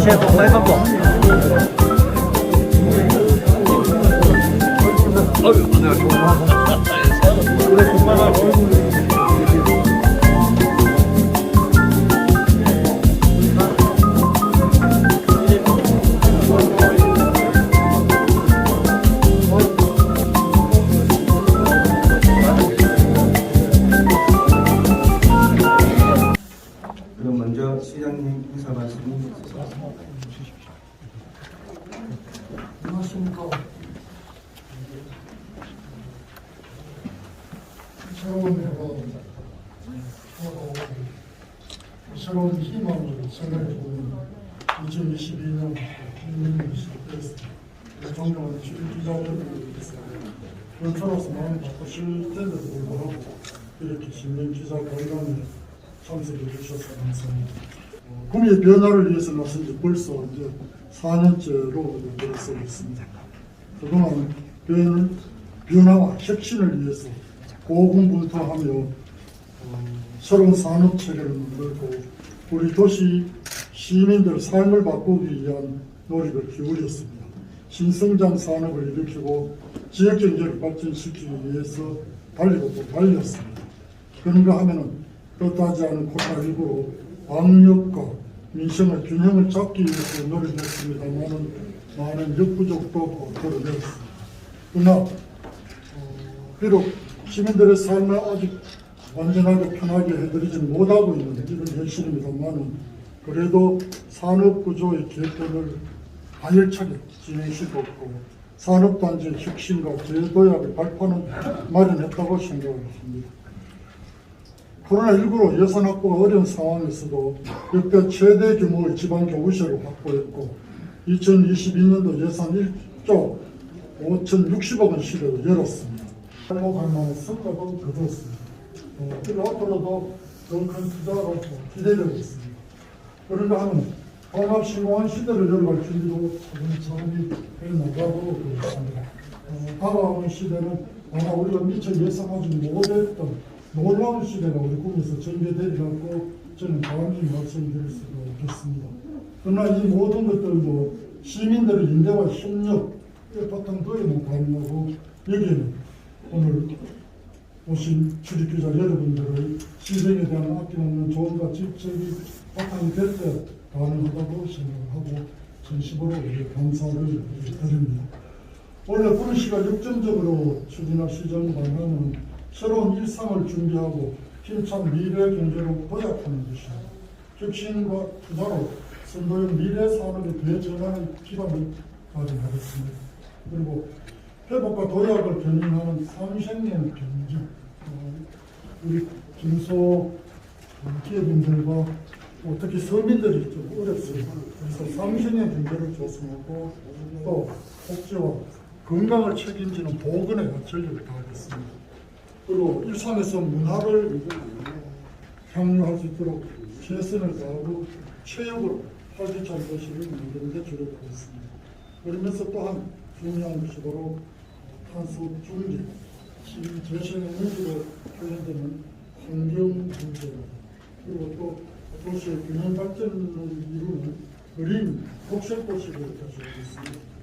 새해 복 많이 받고. 아유, 안녕하세요. 그래, 정말. 그럼 먼저 시장님 인사 말씀 안녕하십니까. 새로운 해가 다가오고 새로운 희망을 생각해보는 2022년 국민이 시작되었습니다. 존경하는 기자들께서 연초로서 마음이 바쁘실 텐데도 불구하고 이렇게 신년기자 간담회에 참석해 주셔서 감사합니다. 구미의 변화를 위해서 나선 지 벌써 이제 4년째로 들어서고 있습니다. 그동안 변화와 혁신을 위해서 고군분투하며 새로운 산업 체계를 만들고 우리 도시 시민들 삶을 바꾸기 위한 노력을 기울였습니다. 신성장 산업을 일으키고 지역 경제를 발전시키기 위해서 달리고 또 달렸습니다. 그런가 하면은 뜻하지 않은 코로나19로 방역과 민생의 균형을 잡기 위해서 노력했습니다만은 많은 역부족도 드러냈습니다. 그러나 비록 시민들의 삶을 아직 완전하게 편하게 해드리지는 못하고 있는 이런 현실입니다만은 그래도 산업구조의 개편을 가열차게 진행시켰고 산업단지의 혁신과 제도약의 발판을 마련했다고 생각을 합니다. 코로나19로 예산 확보가 어려운 상황에서도 역대 최대 규모의 지방교부세를 확보했고 2022년도 예산 1조 5,060억 원 시대를 열었습니다. 행복할 만한 성과도 거뒀습니다. 그리고 앞으로도 더 큰 투자로 기대되고 있습니다. 그런가 하면 통합신공한 시대를 열어갈 준비도 차근차근히 해나가고 있습니다. 다가오는 시대는 아마 우리가 미처 예상하지 못했던 놀라운 시대가 우리 꿈에서 전개되리라고 저는 감히 말씀드릴 수가 없겠습니다. 그러나 이 모든 것들도 시민들의 인대와 협력에 바탕되어야만 가능하고 여기에는 오늘 오신 출입기자 여러분들의 시정에 대한 아낌없는 조언과 직책이 바탕이 될 때 가능하다고 생각하고 진심으로 감사를 드립니다. 원래 구미시가 역점적으로 추진할 시정 방향은 새로운 일상을 준비하고 힘찬 미래 경제로 도약하는 것입니다. 혁신과 투자로 선도형 미래 산업의 대전환의 기반을 마련하겠습니다. 그리고 회복과 도약을 견인하는 삼생년 경제, 우리 중소 기업인들과 특히 서민들이 좀 어렵습니다. 그래서 삼생년 경제를 조성하고 또 복지와 건강을 책임지는 보건에 전력을 다하겠습니다. 그리고 일상에서 문화를 향유할 수 있도록 최선을 다하고 체육을 활기찬 도시를 만드는 데 주력하겠습니다. 그러면서 또한 중요한 것이 바로 탄소 중재, 재생에너지로 관련되는 환경 문제입니다. 그리고 또 도시의 균형 발전을 이루는 그린 녹색 도시를 가져오겠습니다.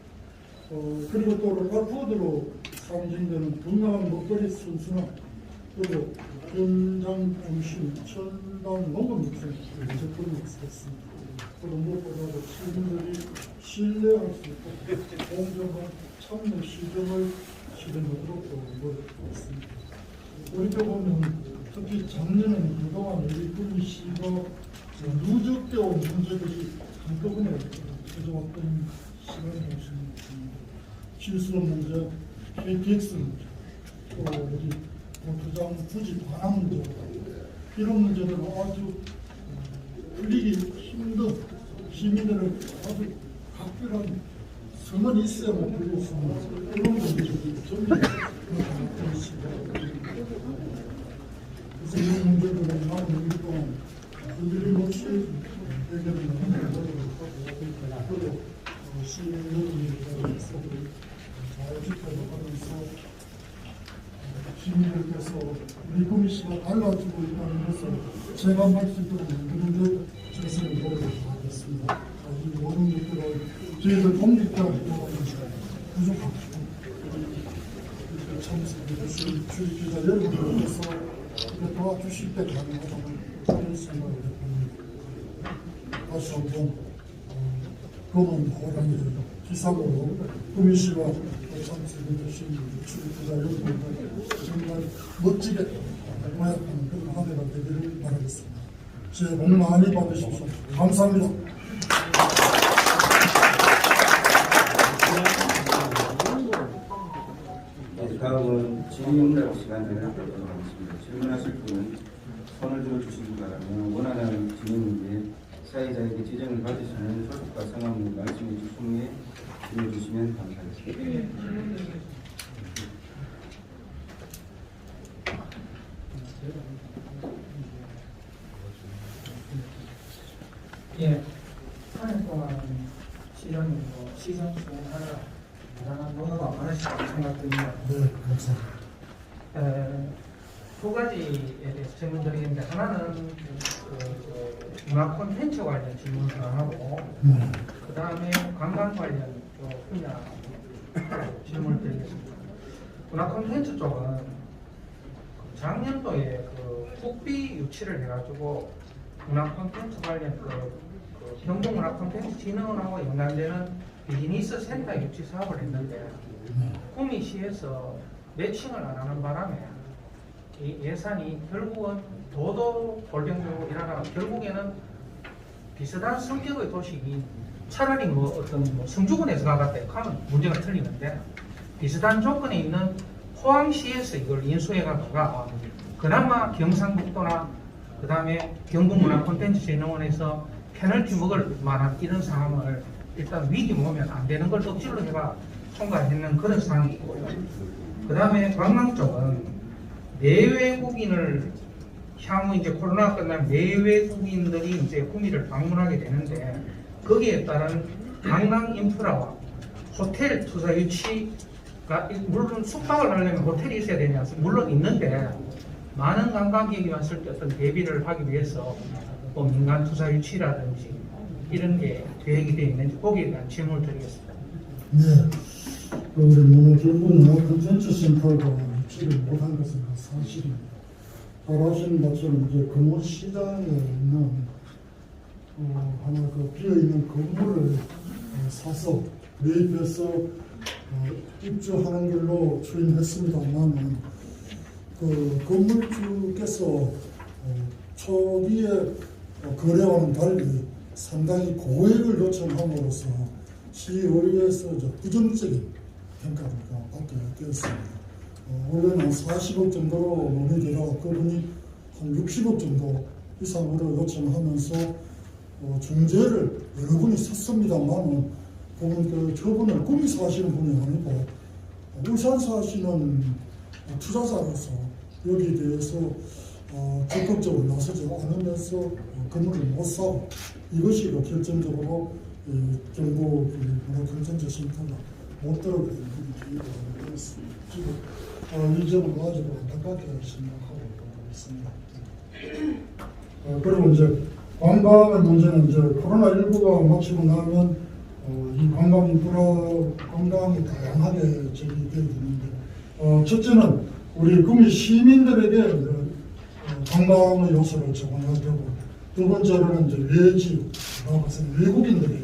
그리고 또 로컬푸드로 상징되는 건강한 먹거리 순수함, 그리고 현장 중심, 첨단 농업 육성 제품을 쓰겠습니다. 그리고 무엇보다도 시민들이 신뢰할 수 있고 공정한 참여 시정을 실현하도록 노력하겠습니다. 우리가 보면 특히 작년에는 그동안 우리 구미시가 누적되어 온 문제들이 한꺼번에 터져왔던 시간이었습니다. 실수론 문제, KTX 문제, 또 우리 도장 부지 반환 문제, 이런 문제들은 아주 풀리기 힘든 시민들의 아주 각별한 성은 있어야만 풀릴 수 있는 그런 문제들이 전부 나타나고 있습니다. 그래서 이런 문제들은 한 2일 동안 흔들림 없이 해결을 하는 노력을 하고 시민들이 잘 지켜나가면서 시민들께서 우리 구미시가 달라지고 있다는 것을 체감할 수 있도록 만드는 데 최선을 다하겠습니다. 이 모든 것들을 저희들 독립적으로 부족하고 참석해주신 주식기자 여러분들께서 도와주실 때 가능하다는 그런 생각을 해봅니다. 다시 한번 검은 호랑이 기사로 구미 씨와 참석해주신 주식기자 여러분들 정말 멋지게 모약하는 그런 한 해가 되기를 바라겠습니다. 새해 복 많이 받으십시오. 감사합니다. 다음은 질의응답 시간을 갖도록 하겠습니다. 질문하실 분은 손을 들어주시기 바라며 원하는 질문인데 사회자에게 지정을 받으시면 소속과 성함을 말씀해 주신 후에 질문해 주시면 감사하겠습니다. 예, 한 해 동안 시장님도 시장 수행하느라 대단한 노고가 많으시다고 생각됩니다. 네, 감사합니다. 두 가지에 대해서 질문 드리는데 하나는 문화 콘텐츠 관련 질문을 하고 그 다음에 관광 관련 분야 질문을 드리겠습니다. 문화 콘텐츠 쪽은 작년도에 국비 유치를 해가지고 문화 콘텐츠 관련 경북 문화 콘텐츠 진흥원하고 연관되는 비즈니스 센터 유치 사업을 했는데 구미시에서 매칭을 안 하는 바람에 이 예산이 결국은 도도 골병으로 일하다가 결국에는 비슷한 성격의 도시인 차라리 성주군에서 가갔다 하면 문제가 틀리는데 비슷한 조건에 있는 포항시에서 이걸 인수해 가다가 그나마 경상북도나 그 다음에 경북문화콘텐츠진흥원에서 페널티 먹을 만한 이런 상황을 일단 위기 모으면 안 되는 걸 억지로 해가 통과했는 그런 상황이 있고요. 그 다음에 관광 쪽은 내외국인을 향후 이제 코로나가 끝나면 내외국인들이 이제 구미를 방문하게 되는데 거기에 따른 관광 인프라와 호텔 투자 유치가 물론 숙박을 하려면 호텔이 있어야 되냐 물론 있는데 많은 관광객이 왔을 때 어떤 대비를 하기 위해서 또 민간 투자 유치라든지 이런 게 계획이 되어 있는지 거기에 대한 질문을 드리겠습니다. 네, 우리 문화 콘텐츠 센터가 유치를 못한 것은 사실입니다. 잘 아시는 것처럼 이제 금호시장에 있는 하나 비어있는 건물을 사서 매입해서 입주하는 걸로 추진했습니다만 건물주께서 초기에 거래와는 달리 상당히 고액을 요청함으로써 시의회에서 부정적인 평가를 받게 되었습니다. 원래는 한 40억 정도로 논의되다가 그분이 한 60억 정도 이상으로 요청하면서 중재를 여러 분이 섰습니다만 그분 저분은 구미 사시는 분이 아니고 울산 사시는 투자자로서 여기에 대해서 적극적으로 나서지 않으면서 건물을 못 사고 이것이 결정적으로 경북 문화콘텐츠 센터가 못 들어가게 된 계기가 되었습니다. 지금 이 점을 가지고 안타깝게 생각하고 있습니다. 그리고 이제 관광의 문제는 이제 코로나19가 마치고 나면 이 관광 인프라 관광이 다양하게 제기되게 되는데 첫째는 우리 구미 시민들에게 관광의 요소를 제공해야 되고 두 번째로는 이제 외지 외국인들에게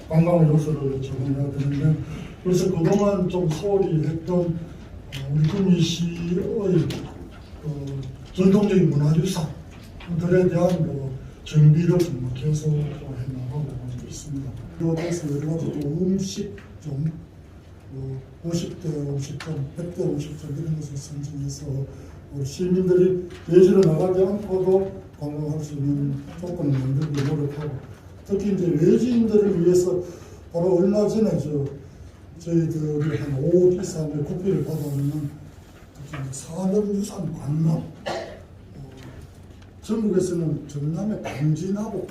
관광의 요소를 제공해야 되는데 그래서 그동안 좀 소홀히 했던 우리 구미시의 전통적인 문화유산들에 대한 정비를 계속 해나가고 있습니다. 그래서 여러 가지 음식점 50대 50점, 100대 50점 이런 것을 선정해서 우리 시민들이 외지로 나가지 않고도 관광할 수 있는 조건을 만들기 노력하고 특히 이제 외지인들을 위해서 바로 얼마 전에 저희들이 한 5억 이상의 국비를 받아오는 산업유산 관람 전국에서는 전남의 당진하고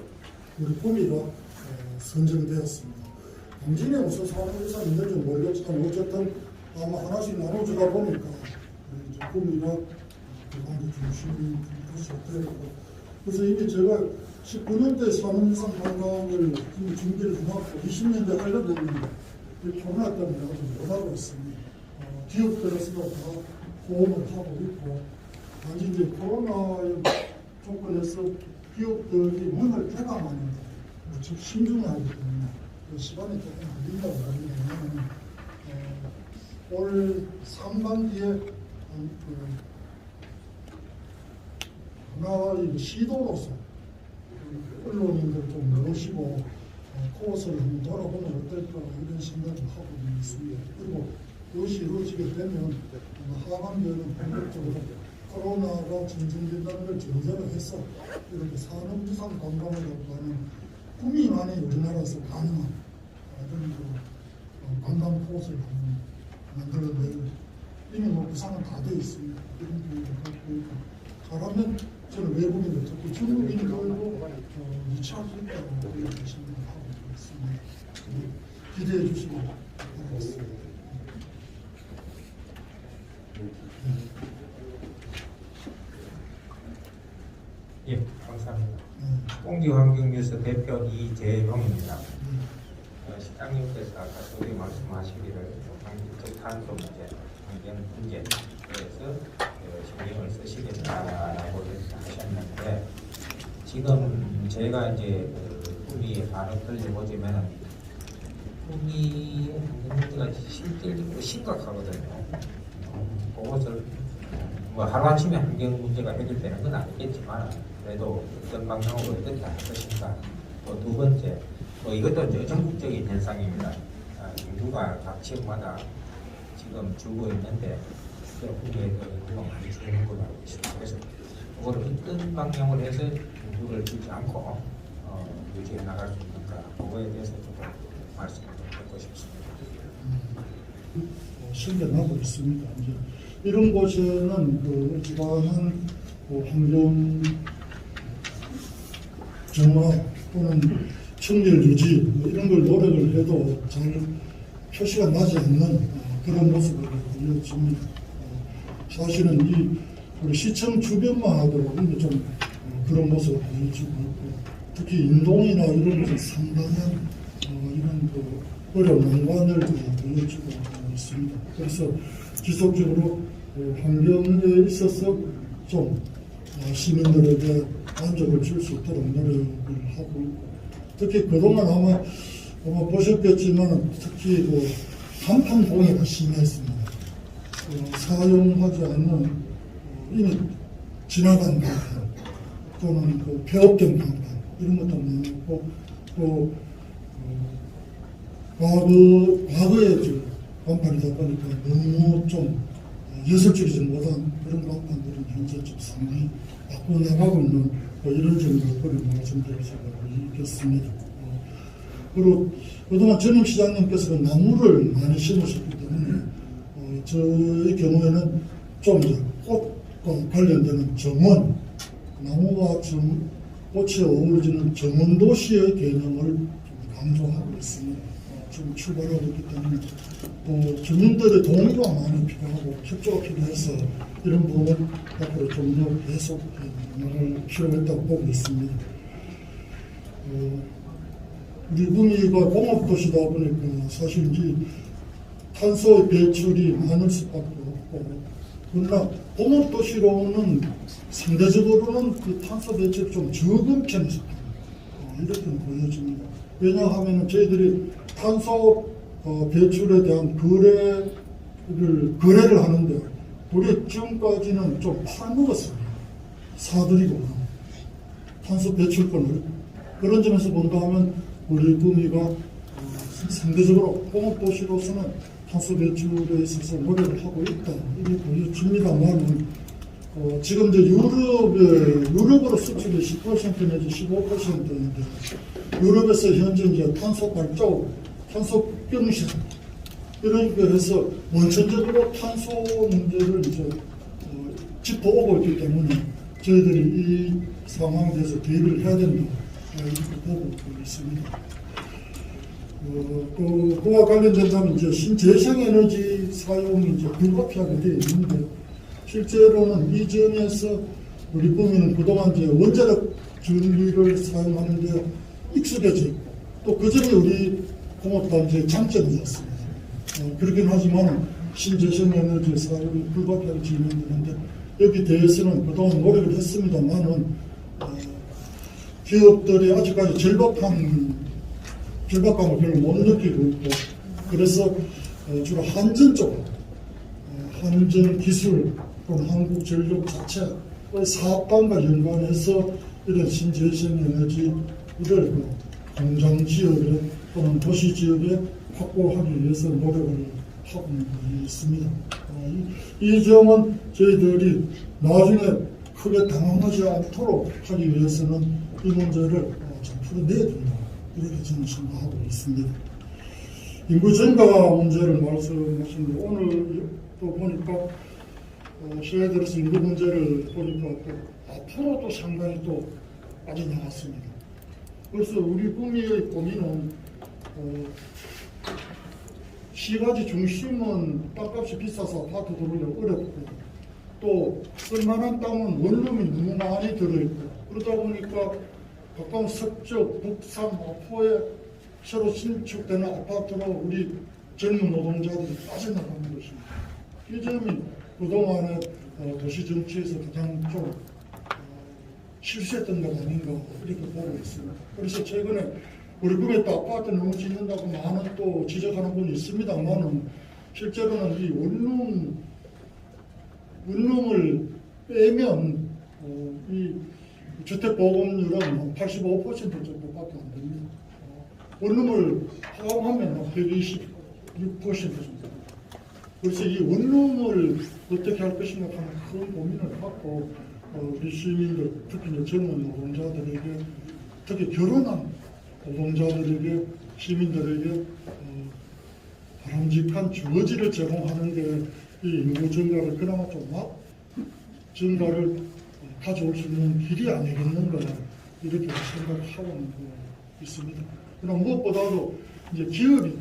우리 구미가 선정되었습니다. 당진에 무슨 산업유산이 있는지 모르겠지만 어쨌든 아마 하나씩 나눠주다 보니까 구미가 관광의 중심이 되고 그래서 이게 제가 19년대 산업유산 관광을 준비를 해놨고 20년대 하려고 했는데 이 코로나 때문에 아직 못하고 있습니다. 기업들에서도 다 호응을 하고 있고 단지 이제 코로나 조건에서 기업들이 문을 닫아놨는데 즉 신중하기 때문에 그 시간이 조금 걸린다고 하는데 올 상반기에 하나의 시도로서 언론인들 좀 모시고 코스를 한번 돌아보면 어떨까 이런 생각을 하고 있습니다. 그리고 그것이 이루어지게 되면 하반기에는 본격적으로 코로나가 진정된다는 걸 전제로 해서 이렇게 산업유산 관광이라고 하는 국민만이 우리나라에서 가능한 그런 관광 코스를 한번 만들어낼 이미 뭐 구상은 다 되어 있습니다. 이런 계획을 갖고 있고 잘하면 저는 외국인들 특히 중국인들도 유치할 수 있다고 이렇게 생각을 하고 있습니다. 기대해 주시기 바라겠습니다. 예, 감사합니다. 공기환경뉴스 대표 이재용입니다. 시장님께서 아까 소위 말씀하시기를 탄소 문제, 환경 문제에 대해서 신경을 쓰시겠다라고 하셨는데 지금 제가 이제 후미의 발언을 들어보자면 후미의 환경 문제가 실질적으로 심각하거든요. 그것을 뭐 하루아침에 환경 문제가 해결되는 건 아니겠지만 그래도 어떤 방향으로 어떻게 할 것인가. 또 두 번째, 뭐 이것도 이제 전국적인 현상입니다. 인구가 각 지역마다 지금 줄고 있는데 후미에 인구가 많이 줄는 걸로 알고 있습니다. 그래서 그거를 어떤 방향으로 해서 인구를 줄지 않고 유지해 나갈 수 있는가 그거에 대해서 좀 말씀을 듣고 싶습니다. 실현하고 있습니다. 이제 이런 곳에는 어지간한 환경 정화 또는 청결 유지 이런 걸 노력을 해도 잘 표시가 나지 않는 그런 모습으로 보여집니다. 사실은 이 우리 시청 주변만 하더라도 좀 그런 모습을 보여주고 있고 특히 인동이나 이런 곳은 상당한 이런 어려운 난관을 보여주고 있습니다. 그래서 지속적으로 환경에 있어서 좀 시민들에게 만족을 줄 수 있도록 노력을 하고 있고 특히 그동안 아마 보셨겠지만 특히 간판 동해가 심했습니다. 사용하지 않는 이미 지나간 간판 또는 폐업된 간판 이런 것도 많고 또 과거에 간판이다 보니까 너무 좀 예술적이지 못한 그런 간판들은 현재 좀 상당히 바꿔나가고 있는 이런 점들을 말씀드릴 수가 있겠습니다. 그리고 그동안 전임 시장님께서는 나무를 많이 심으셨기 때문에 저의 경우에는 좀 꽃과 관련되는 정원, 나무와 꽃이 어우러지는 정원도시의 개념을 좀 강조하고 있습니다. 지금 출발하고 있기 때문에 또 주민들의 동의가 많이 필요하고 협조가 필요해서 이런 부분을 앞으로 좀 더 계속 나갈 필요가 있다고 보고 있습니다. 우리 구미가 공업도시다 보니까 사실 이제 탄소 배출이 많을 수밖에 없고 그러나 공업도시로는 상대적으로는 그 탄소 배출이 좀 적은 편에 속합니다. 이렇게 보여집니다. 왜냐하면 저희들이 탄소 배출에 대한 거래를 하는데 우리 지금까지는 좀 팔아먹었습니다. 사들이고 탄소 배출권을 그런 점에서 본다 하면 우리 구미가 상대적으로 공업도시로서는 탄소 배출에 있어서 노력을 하고 있다 이렇게 보여집니다만 지금 이제 유럽으로 수출이 10% 내지 15%인데 유럽에서 현재 이제 탄소 발자국, 탄소 병실 이런 거에서 원천적으로 탄소 문제를 이제 짚어오고 있기 때문에 저희들이 이 상황에 대해서 대비를 해야 된다 이렇게 보고 있습니다. 그와 관련된다면 이제 신재생에너지 사용이 이제 불가피하게 되어 있는데 실제로는 이 점에서 우리 국민은 그동안 이제 원자력 전기를 사용하는데 익숙해져 있고 또 그 점이 우리 공업단지의 장점이었습니다. 그렇긴 하지만 신재생에너지 사업이 불가피하게 진행되는데 여기 대해서는 그동안 노력을 했습니다만은 기업들이 아직까지 절박감을 별로 못 느끼고 있고 그래서 주로 한전 쪽, 한전 기술 또는 한국전력 자체의 사업단과 연관해서 이런 신재생에너지를 공장 지역에 또는 도시 지역에 확보하기 위해서 노력을 하고 있습니다. 이 점은 저희들이 나중에 크게 당황하지 않도록 하기 위해서는 이 문제를 좀 풀어내야 된다. 이렇게 저는 생각하고 있습니다. 인구 증가 문제를 말씀하신 데 오늘 또 보니까 시에 들어서 인구 문제를 보니까 또 앞으로도 상당히 또 빠져나갔습니다. 그래서 우리 국민의 고민은 시가지 중심은 땅값이 비싸서 아파트 들어오기 어렵고 또 쓸만한 땅은 원룸이 너무 많이 들어있고 그러다 보니까 가까운 서쪽, 북산, 마포에 새로 신축되는 아파트로 우리 젊은 노동자들이 빠져나가는 것입니다. 이 점이 그동안의 도시 정치에서 가장 좀 실수했던 것 아닌가 이렇게 보고 있습니다. 그래서 최근에 우리 국에 또 아파트 너무 짓는다고 많은 또 지적하는 분이 있습니다만은 실제로는 이 원룸을 빼면 이 주택 보급률은 85% 정도밖에 안 됩니다. 원룸을 포함하면 126% 정도. 그래서 이 원룸을 어떻게 할 것인가 하는 큰 고민을 갖고 우리 시민들, 특히 젊은 노동자들에게, 특히 결혼한 노동자들에게, 시민들에게 바람직한 주거지를 제공하는 게 이 인구 증가를 그나마 좀 증가를 가져올 수 있는 길이 아니겠는가 이렇게 생각하고 있습니다. 그럼 무엇보다도 이제 기업이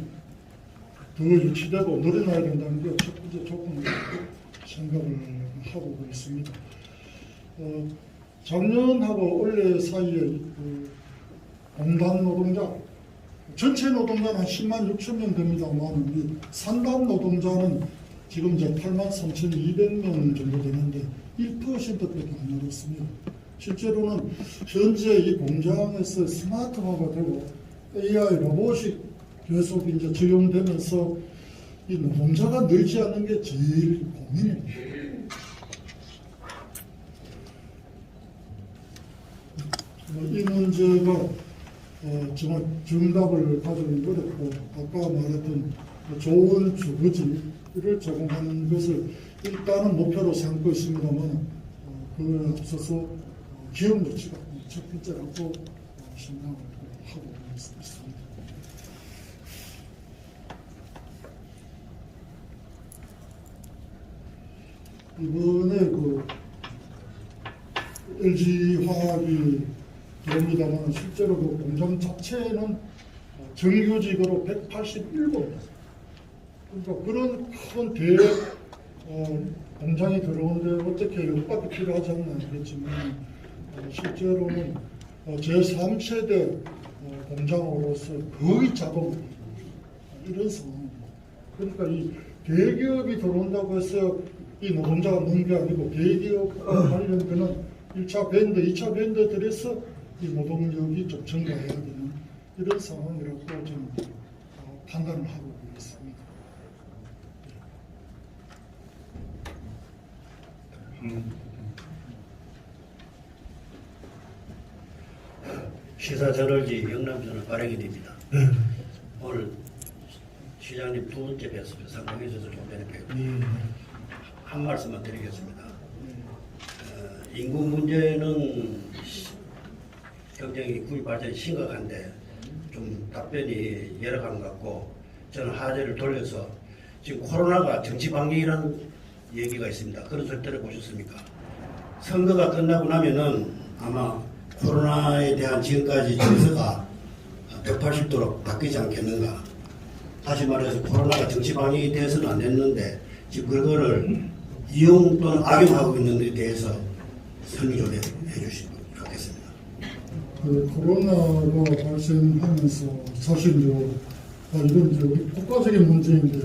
더 유치되고 늘어나야 된다는 게 첫 번째 조건으로 생각을 하고 있습니다. 작년하고 올해 사이에 공단 노동자, 전체 노동자는 한 10만 6천 명 됩니다만 우리 산단 노동자는 지금 이제 8만 3,200명 정도 되는데 1%밖에 안 늘었습니다. 실제로는 현재 이 공장에서 스마트화가 되고 AI 로봇이 계속 이제 적용되면서 이 노동자가 늘지 않는 게 제일 고민입니다. 이 문제가 정말 정답을 가지기 어렵고 아까 말했던 좋은 주거지를 제공하는 것을 일단은 목표로 삼고 있습니다만 그에 앞서서 기업 유치가 첫 번째라고 생각을 하고 있습니다. 이번에 LG화학이 들어옵니다만 실제로 그 공장 자체는 정규직으로 181곳입니다. 그러니까 그런 큰 공장이 들어오는데 어떻게 연박이 필요하지 않나 그랬지만 실제로는 제3세대 공장으로서 거의 자동 이런 상황입니다. 그러니까 이 대기업이 들어온다고 해서 이 노동자가 넣는 게 아니고 대기업 관련되는 1차 밴드, 2차 밴드들에서 이 노동력이 좀 증가해야 되는 이런 상황이라고 저는 판단을 하고 있습니다. 시사저널지 영남전을 발행이 됩니다. 오늘 시장님 두 번째 뵀어요. 상당히 저도 좀 전에 뵙고 한 말씀만 드리겠습니다. 인구 문제는 굉장히 국민 발전이 심각한데 좀 답변이 열악한 것 같고 저는 화제를 돌려서 지금 코로나가 정치 방역이라는 얘기가 있습니다. 그런 소리 들어보셨습니까? 선거가 끝나고 나면은 아마 코로나에 대한 지금까지 정서가 180도로 바뀌지 않겠는가. 다시 말해서 코로나가 정치 방역이 돼서는 안 됐는데 지금 그거를 이용 또는 악용하고 있는 데 대해서 설교를 해주시면 좋겠습니다. 코로나가 발생하면서 사실 이건 이제 우리 국가적인 문제인데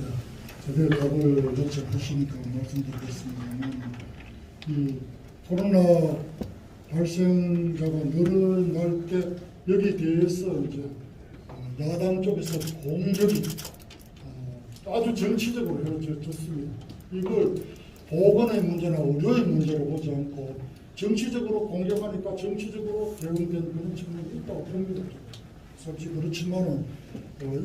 제대로 답을 요청하시니까 말씀드리겠습니다만, 이 코로나 발생자가 늘어날 때 여기 대해서 이제 야당 쪽에서 공격이 아주 정치적으로 이루어졌습니다. 이걸 보건의 문제나 의료의 문제로 보지 않고 정치적으로 공격하니까 정치적으로 대응된 그런 측면이 있다고 봅니다. 솔직히 그렇지만은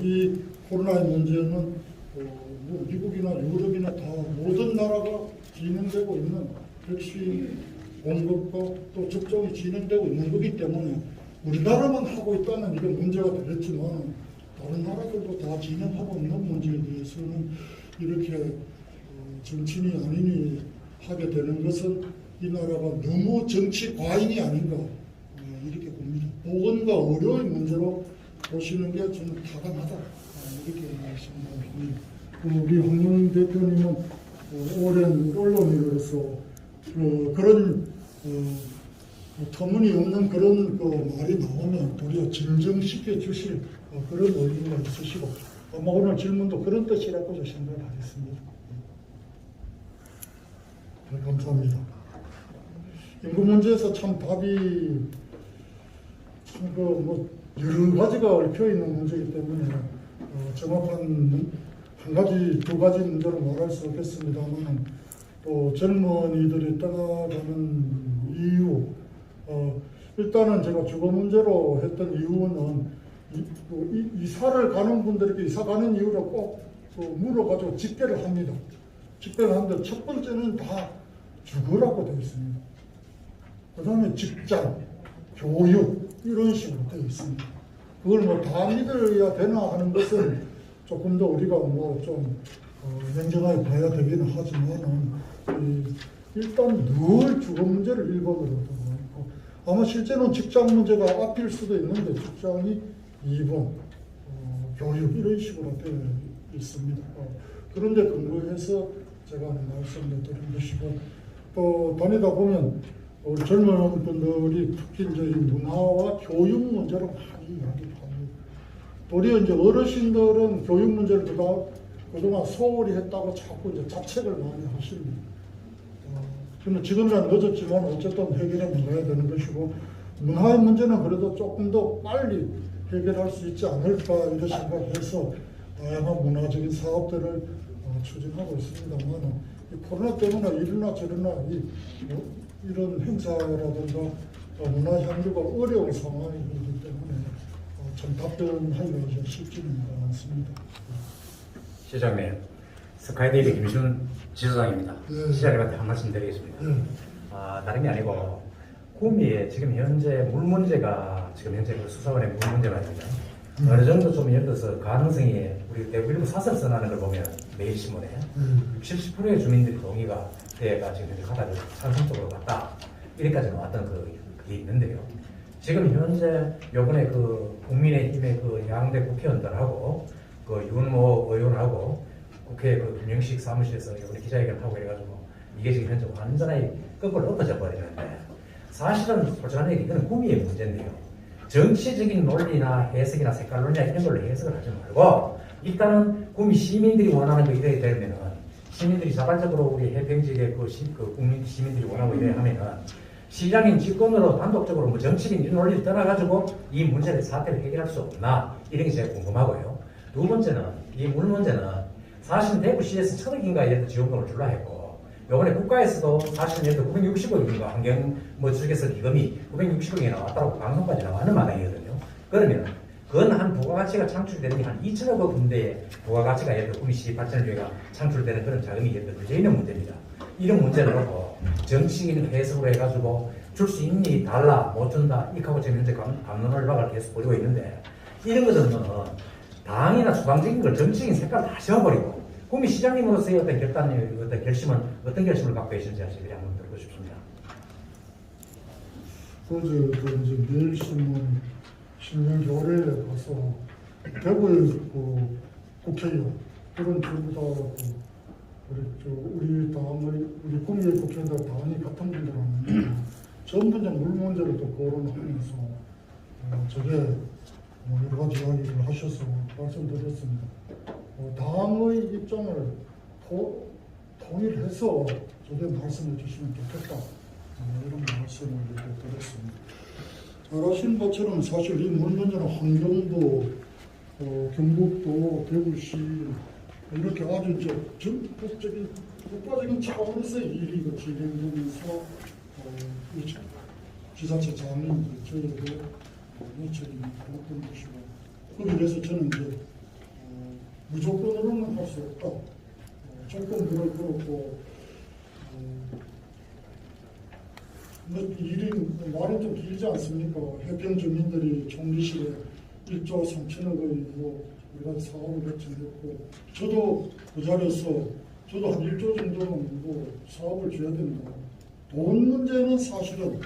이 코로나의 문제는 뭐 미국이나 유럽이나 다 모든 나라가 진행되고 있는 백신 공급과 또 접종이 진행되고 있는 거기 때문에 우리나라만 하고 있다면 이게 문제가 되겠지만 다른 나라들도 다 진행하고 있는 문제에 대해서는 이렇게 정치인이 아니니 하게 되는 것은 이 나라가 너무 정치 과잉이 아닌가 이렇게 봅니다. 보건과 의료의 문제로 보시는 게 저는 타당하다 이렇게 말씀드립니다. 우리 황문 대표님은 오랜 언론인으로서 그런 터무니없는 그런 말이 나오면 도리어 진정시켜 주실 그런 의미가 있으시고 아마 오늘 질문도 그런 뜻이라고 생각하겠습니다. 네, 감사합니다. 인구 문제에서 참 답이 참 여러 가지가 얽혀 있는 문제이기 때문에 정확한 한 가지, 두 가지 문제로 말할 수 없겠습니다만 또 젊은이들이 떠나가는 이유, 일단은 제가 주거 문제로 했던 이유는 이사를 가는 분들에게 이사 가는 이유를 꼭 물어가지고 집계를 합니다. 집계를 하는데 첫 번째는 다 주거라고 되어 있습니다. 그 다음에 직장, 교육 이런 식으로 되어 있습니다. 그걸 다 믿어야 되나 하는 것은 조금 더 우리가 좀 냉정하게 봐야 되기는 하지만은 일단 늘 주거 문제를 1번으로 두고 있고 아마 실제로는 직장 문제가 앞일 수도 있는데 직장이 2번, 교육 이런 식으로 되어 있습니다. 그런데 근거해서 제가 말씀을 드린 것이고 또 다니다 보면 우리 젊은 분들이 특히 이제 문화와 교육 문제로 많이 이야기를 합니다. 도리어 이제 어르신들은 교육 문제를 그동안 소홀히 했다고 자꾸 이제 자책을 많이 하십니다. 근데 지금은 늦었지만 어쨌든 해결해 나가야 되는 것이고 문화의 문제는 그래도 조금 더 빨리 해결할 수 있지 않을까 이런 생각해서 다양한 문화적인 사업들을 추진하고 있습니다만 코로나 때문에 이러나 저러나 이런 행사라든가 문화 향유가 어려운 상황이기 때문에 좀 답변하기가 좀 쉽지는 않습니다. 시장님, 스카이데일리 김시훈 지소장입니다. 네. 시장님한테 한 말씀 드리겠습니다. 네. 다름이 아니고 구미에 지금 현재 물 문제가 지금 현재 수사원의 물 문제가 있습니다. 어느 정도 좀 예를 들어서 가능성이 우리 대구 일부 사설 선하는 걸 보면 매일 신문에 70%의 주민들이 동의가 대가 지금 현재 가다를 찬성 쪽으로 갔다 이렇게까지 나왔던 그게 있는데요. 지금 현재 요번에 국민의힘의 양대 국회의원들하고 윤모 의원하고 국회 김영식 사무실에서 이번에 기자회견을 하고 이래가지고 이게 지금 현재 완전히 거꾸로 엎어져 버리는데 사실은 솔직한 얘기 이거는 구미의 문제인데요. 정치적인 논리나 해석이나 색깔 논리나 이런 걸로 해석을 하지 말고 일단은 구미 시민들이 원하는 거 이래야 되면은 시민들이 자발적으로 우리 해평지의 국민 시민들이 원하고 이래야 하면은 시장님 직권으로 단독적으로 정치적인 논리를 떠나가지고 이 문제를 사태를 해결할 수 없나 이런 게 제가 궁금하고요. 두 번째는 이 물 문제는 사실은 대구시에서 1,000억인가 예를 지원금을 줄라 했고 요번에 국가에서도 사실은 예를 들어 960억인가 환경 쪽에서 기금이 960억이 나왔다고 방송까지 나와는 마당이거든요. 그러면 그건 한 부가가치가 창출되는 게 한 2천억 군대의 부가가치가 예를 들어 구미시 발전을 위해서 창출되는 그런 자금이 예를 들어 걸려있는 문제입니다. 이런 문제를 놓고 정치인 해석으로 해가지고 줄 수 있니 달라 못 준다 이렇게 하고 지금 현재 감론을박을 계속 벌이고 있는데 이런 것은 당이나 수당적인 걸 정치적인 색깔을 다 세워버리고 구미 시장님으로서의 어떤 결심은 어떤 결심을 갖고 계신지 한번 듣고 싶습니다. 이제 내일신문 신명교례에 가서 대구의 국회의원 그런 전부 다 우리 당의 우리 구미의 국회의원들 당이 같은 분들 하는데 전부 물 문제를 또 거론하면서 저게 여러 가지 이야기를 하셔서 말씀드렸습니다. 당의 입장을 통일해서 저게 말씀해 주시면 좋겠다. 이런 말씀을 이렇게 드렸습니다. 잘 아시는 것처럼 사실 이 물 문제는 환경도 경북도 대구시 이렇게 아주 이제 전국적인 국가적인 차원에서의 일이 진행되면서 지자체장인 저희에게 요청이 받았던 것이고 거기에 대해서 저는 이제 무조건으로는 할 수 없다. 조건들을 그렇고 일이 말이 좀 길지 않습니까? 해평 주민들이 총리실에 1조 3천억의 여러 가지 사업을 결정했고 저도 그 자리에서 저도 한 1조 정도는 사업을 줘야 된다. 돈 문제는 사실은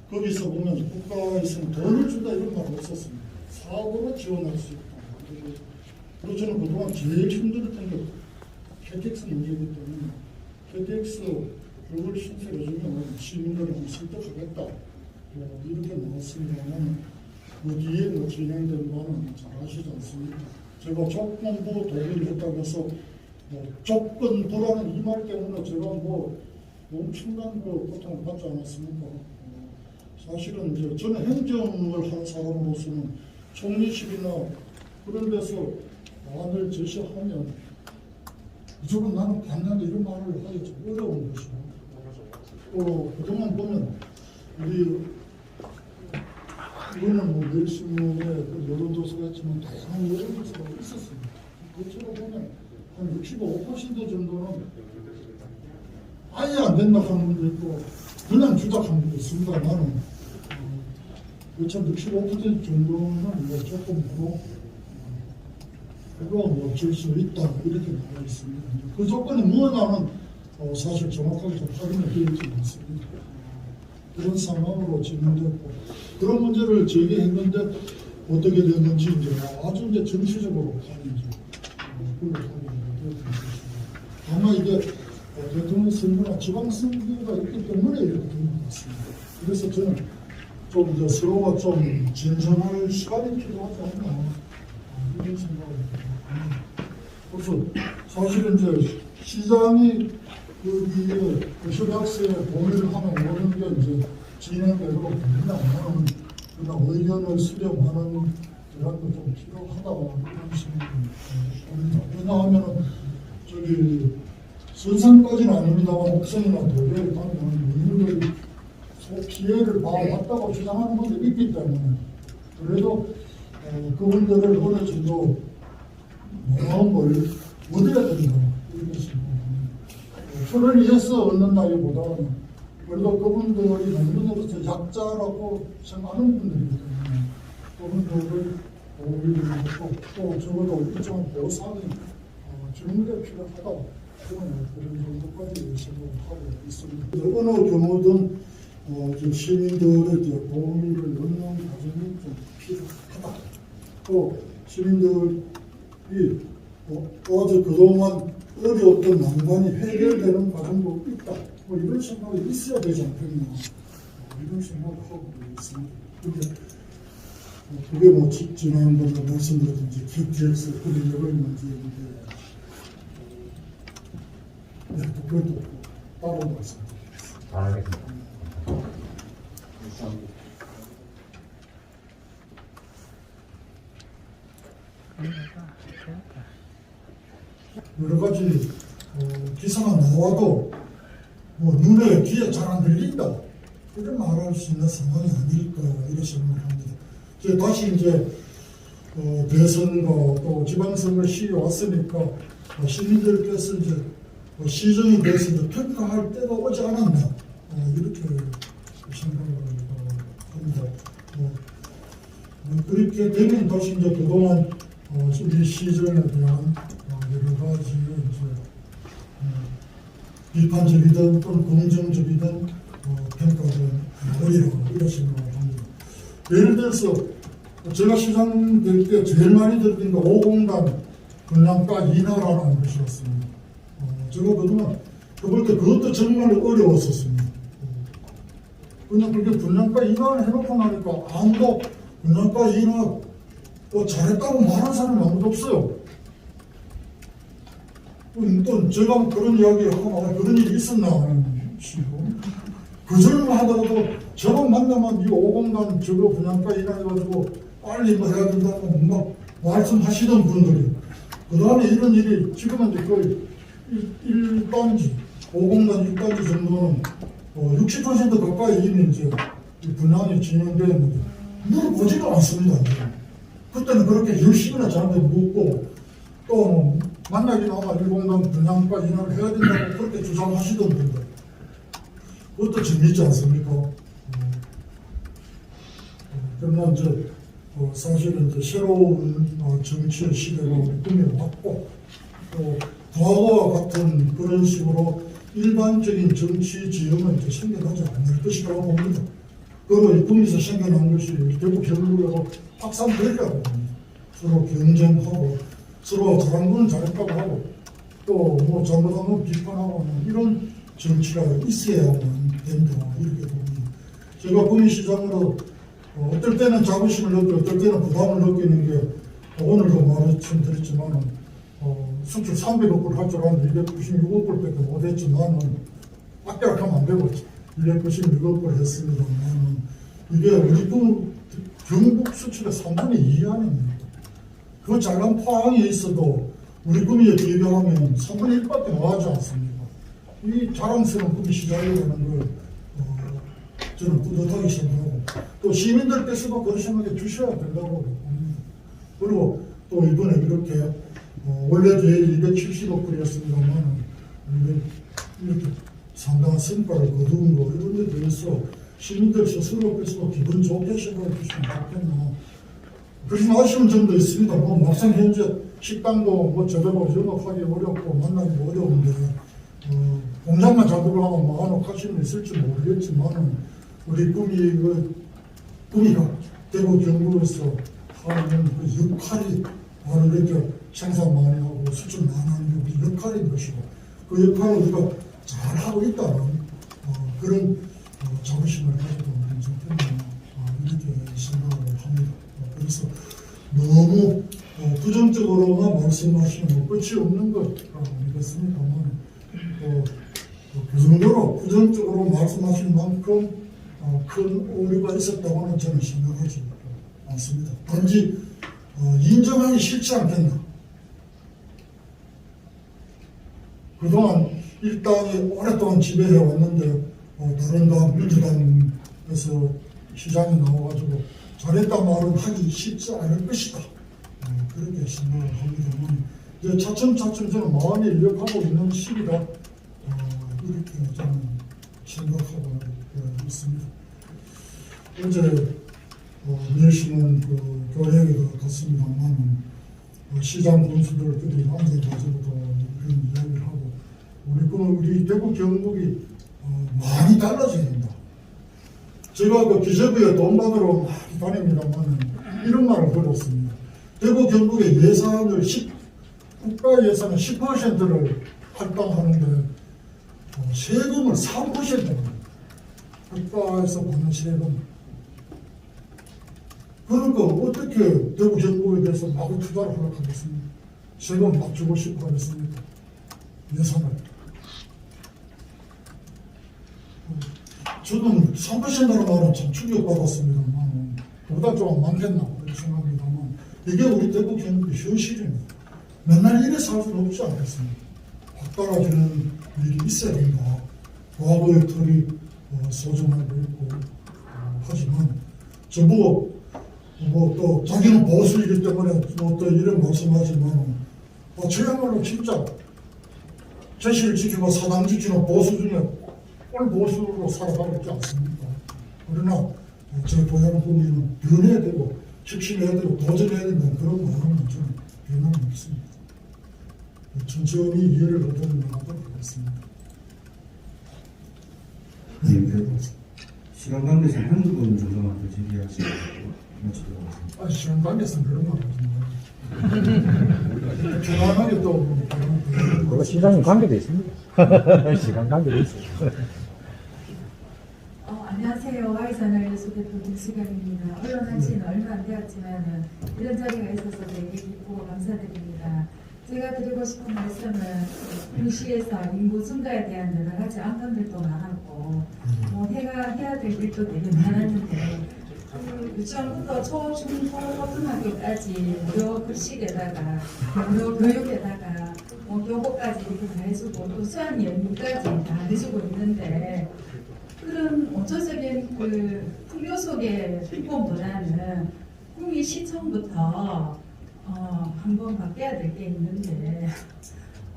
거기서 보면 국가에서는 돈을 준다 이런 말 없었습니다. 사업으로 지원할 수 있다. 그리고 저는 그동안 제일 힘들었던 게 KTX 문제이기 때문에 KTX 그걸 신설해 주면 시민들을 좀 설득하겠다. 이렇게 나왔습니다만 뒤에 진행된 바는 잘 아시지 않습니까? 제가 조건부 동의를 했다고 해서 조건부라는 이 말 때문에 제가 엄청난 고통을 받지 않았습니까? 사실은 이제 저는 행정을 한 사람으로서는 총리실이나 그런 데서 안을 제시하면 무조건 나는 반대한다 이런 말을 하기 좀 어려운 것이고 또 그동안 보면 이거는 내일신문에 여론조사가 있지만 다양한 여론조사가 있었습니다. 그처럼 보면 한 65% 정도는 아예 안 된다 하는 분도 있고 그냥 주작하는 분도 있습니다. 나는 그처럼 65% 정도는 조금 그거 줄 수 있다 이렇게 나와 있습니다. 그 조건이 뭐냐는 사실 정확하게 좀 확인이 되어 있지 않습니다. 그런 상황으로 진행됐고 그런 문제를 제기했는데 어떻게 됐는지 이제 아주 이제 정치적으로 가는지 그걸 확인이 되었던 것입니다. 아마 이게 대통령 선거나 지방 선거가 있기 때문에 이렇게 된 것 같습니다. 그래서 저는 좀 이제 서로가 좀 진정할 시간이 필요하지 않나 이런 생각을 합니다. 그래서 사실은 이제 시장이 여기에 협약서에 동의를 하면 오는 게 이제 진행되도록 됩니다. 나는 그냥 의견을 수렴하는 기간도 좀 필요하다 이런 생각입니다. 왜냐하면 저기 선상까지는 아닙니다만 옥성이나 도로에 가면 민물들이 피해를 봤다고 주장하는 분들이 있기 때문에 그래도 그분들을 어느 정도 마음을 얻어야 된다 이렇게 생각합니다. 표를 위해서 얻는다기보다는 그래도 그분들이 농민으로서 약자라고 생각하는 분들이기 때문에 그분들을 보호해주고 또 적어도 일정한 보상이 주는 게 필요하다 그런 정도까지 생각을 하고 있습니다. 어느 경우든 시민들의 도움을 얻는 과정이 좀 필요하다. 또 시민들이 어제 그동안 어려웠던 난관이 해결되는 과정도 있다. 이런 생각이 있어야 되지 않겠나. 이런 생각을 하고 있습니다. 그게 지난번에 말씀드렸던 KTX 그런 여러 문제인데, 또 그것도 따로 말씀드리겠습니다. 알겠습니다. 여러 가지 기사가 나와도 눈에 귀에 잘 안 들린다 이런 말할 수 있는 상황이 아닐까 이런 생각을 합니다. 다시 이제 대선과 또 지방선거 시에 왔으니까 시민들께서 이제 시정에 대해서 이제 평가할 때가 오지 않았나 이렇게 생각을 합니다. 그렇게 되면 다시 이제 그동안 우리 시정에 대한 여러 가지 비판적이든 또는 긍정적이든 평가가 나오리라 이런 생각을 합니다. 예를 들어서 제가 시장 될 때 제일 많이 들었던 게 5공단 분양가 인하라는 것이었습니다. 제가 그동안 그볼 때 그것도 정말 어려웠었습니다. 그냥 그게 분양가 인하를 해놓고 나니까 아무도 분양가 인하 잘했다고 말하는 사람이 아무도 없어요. 또 제가 그런 이야기 하고 그런 일이 있었나 그 젊은 하더라도 저만 만나면 이 5공단 저거 분양가 인하해가지고 빨리 뭐 해야 된다고 막 말씀하시던 분들이 그 다음에 이런 일이 지금은 이제 거의 1단지 5공단 1단지 정도는 60% 가까이 이미 이제 분양이 진행되었는데 물어보지도 않습니다. 그때는 그렇게 열심히나 저한테 묻고 또 만나기나 하면 1공단 분양가 인하를 해야 된다고 그렇게 주장하시던 분들 그것도 재미있지 않습니까? 그러나 이제 사실은 이제 새로운 정치의 시대가 우리 꿈에 왔고 또 과거와 같은 그런 식으로 일반적인 정치 지형은 이제 생겨나지 않을 것이라고 봅니다. 그리고 이 꿈에서 생겨난 것이 대구 경북에서 확산되려고 합니다. 서로 경쟁하고 서로 잘한 건 잘했다고 하고 또 뭐 잘못한 건 비판하고 이런 정치가 있어야만 된다 이렇게 봅니다. 제가 구미시장으로 어떨 때는 자부심을 느끼고 어떨 때는 부담을 느끼는 게 오늘도 말씀드렸지만 수출 300억 불 할 줄 알았는데 296억 불밖에 못했지만은 악배락하면 안 되고 296억 불 했습니다만 이게 우리 경북 수출의 3분의 2 안입니다. 그 작은 포항에 있어도 우리 구미에 비교하면 3분의 1밖에 나가지 않습니다. 이 자랑스러운 구미 시장이라는 걸 저는 뿌듯하게 생각하고 또 시민들께서도 그런 생각에 주셔야 된다고 봅니다. 그리고 또 이번에 이렇게 원래 계획이 270억 불이었습니다만 이렇게 상당한 성과를 거둔 거 이런 데 대해서 시민들 스스로께서도 기분 좋게 생각해 주시면 좋겠나 그렇게 아쉬운 점도 있습니다. 막상 현재 식당도 뭐 제대로 영업하기 어렵고 만나기 어려운데 공장만 작업을 하면 뭐 한옥하시는 있을지 모르겠지만 우리 구미가 대구 경북에서 하는 그 역할이 바로 이렇게 생산 많이 하고 수출 많이 하는 그 역할인 것이고 그 역할을 우리가 잘하고 있다는 그런 자부심을 가지고 있는 좋겠나 이렇게 생각을 합니다. 그래서 너무 부정적으로만 말씀하시면 끝이 없는 것이라고 믿었습니다만 그 정도로 부정적으로 말씀하신 만큼 큰 오류가 있었다고는 저는 생각하지 않습니다. 단지 인정하기 싫지 않겠나. 그동안 일당이 오랫동안 지배해 왔는데 다른 당 민주당에서 시장에 나와가지고 잘했다 말은 하기 쉽지 않을 것이다. 그렇게 생각을 합니다만 이제 차츰차츰 저는 마음이 인력하고 있는 시기다. 이렇게 저는 생각하고 있습니다. 어제 내시는 그 교회에 갔습니다만 시장 군수들끼리 앉아가지고도 이런 이야기를 하고 우리 대구 경북이 많이 달라져야 된다. 제가 그 기재부에 돈 받으러 많이 다닙니다만 이런 말을 들었습니다. 대구 경북의 예산을 국가 예산의 10%를 할당하는데 세금을 3%입니다. 국가에서 받는 세금. 그러니까 어떻게 대구 경북에 대해서 마구 투자를 하겠습니까? 세금 막 주고 싶어 하겠습니까? 예산을. 저는 3%라는 말은 참 충격받았습니다만 보다 좀 많겠나 그렇게 생각합니다만 이게 우리 대구 경북의 현실입니다. 맨날 이래 살 수는 없지 않겠습니까? 확 떨어지는 일이 있어야 된다. 과거의 틀이 소중하고 있고 하지만 전부 또 자기는 보수이기 때문에 또 이런 말씀하지만 저야말로 진짜 제시를 지키고 사당 지키는 보수 중에 꼴보수로 살아가고 있지 않습니까? 그러나 제 도양 국민은 변해야 되고 혁신해야 되고 도전해야 된다는 그런 마음은 저는 변함이 없습니다. 천천히 이해를 얻어내도록 하겠습니다. 시간 관계상 한두 분 정도만 더 질의하시고 마치도록 하겠습니다. 시간 관계상 그런 말 하지 마요. 조만하게 또 그거 시장님 관계도 있습니다. 시간 관계도 있어요. 안녕하세요. 안녕하세요. Y산을 소개팅 김수경입니다. 언론 한 지는 얼마 안 되었지만 이런 자리가 있어서 되게 기쁘고 감사드립니다. 제가 드리고 싶은 말씀은 동시에서 인구 증가에 대한 여러 가지 안건들도 많았고 해야 될 일도 되게 많았는데 유치원부터 초, 중, 고, 고등학교까지 무료 급식에다가 무료 교육에다가 교복까지 이렇게 다 해주고 또 수학 연구까지 다 해주고 있는데 그런 원초적인 그 풍요 속의 부분보다는 국민 시청부터 한번 바뀌어야 될 게 있는데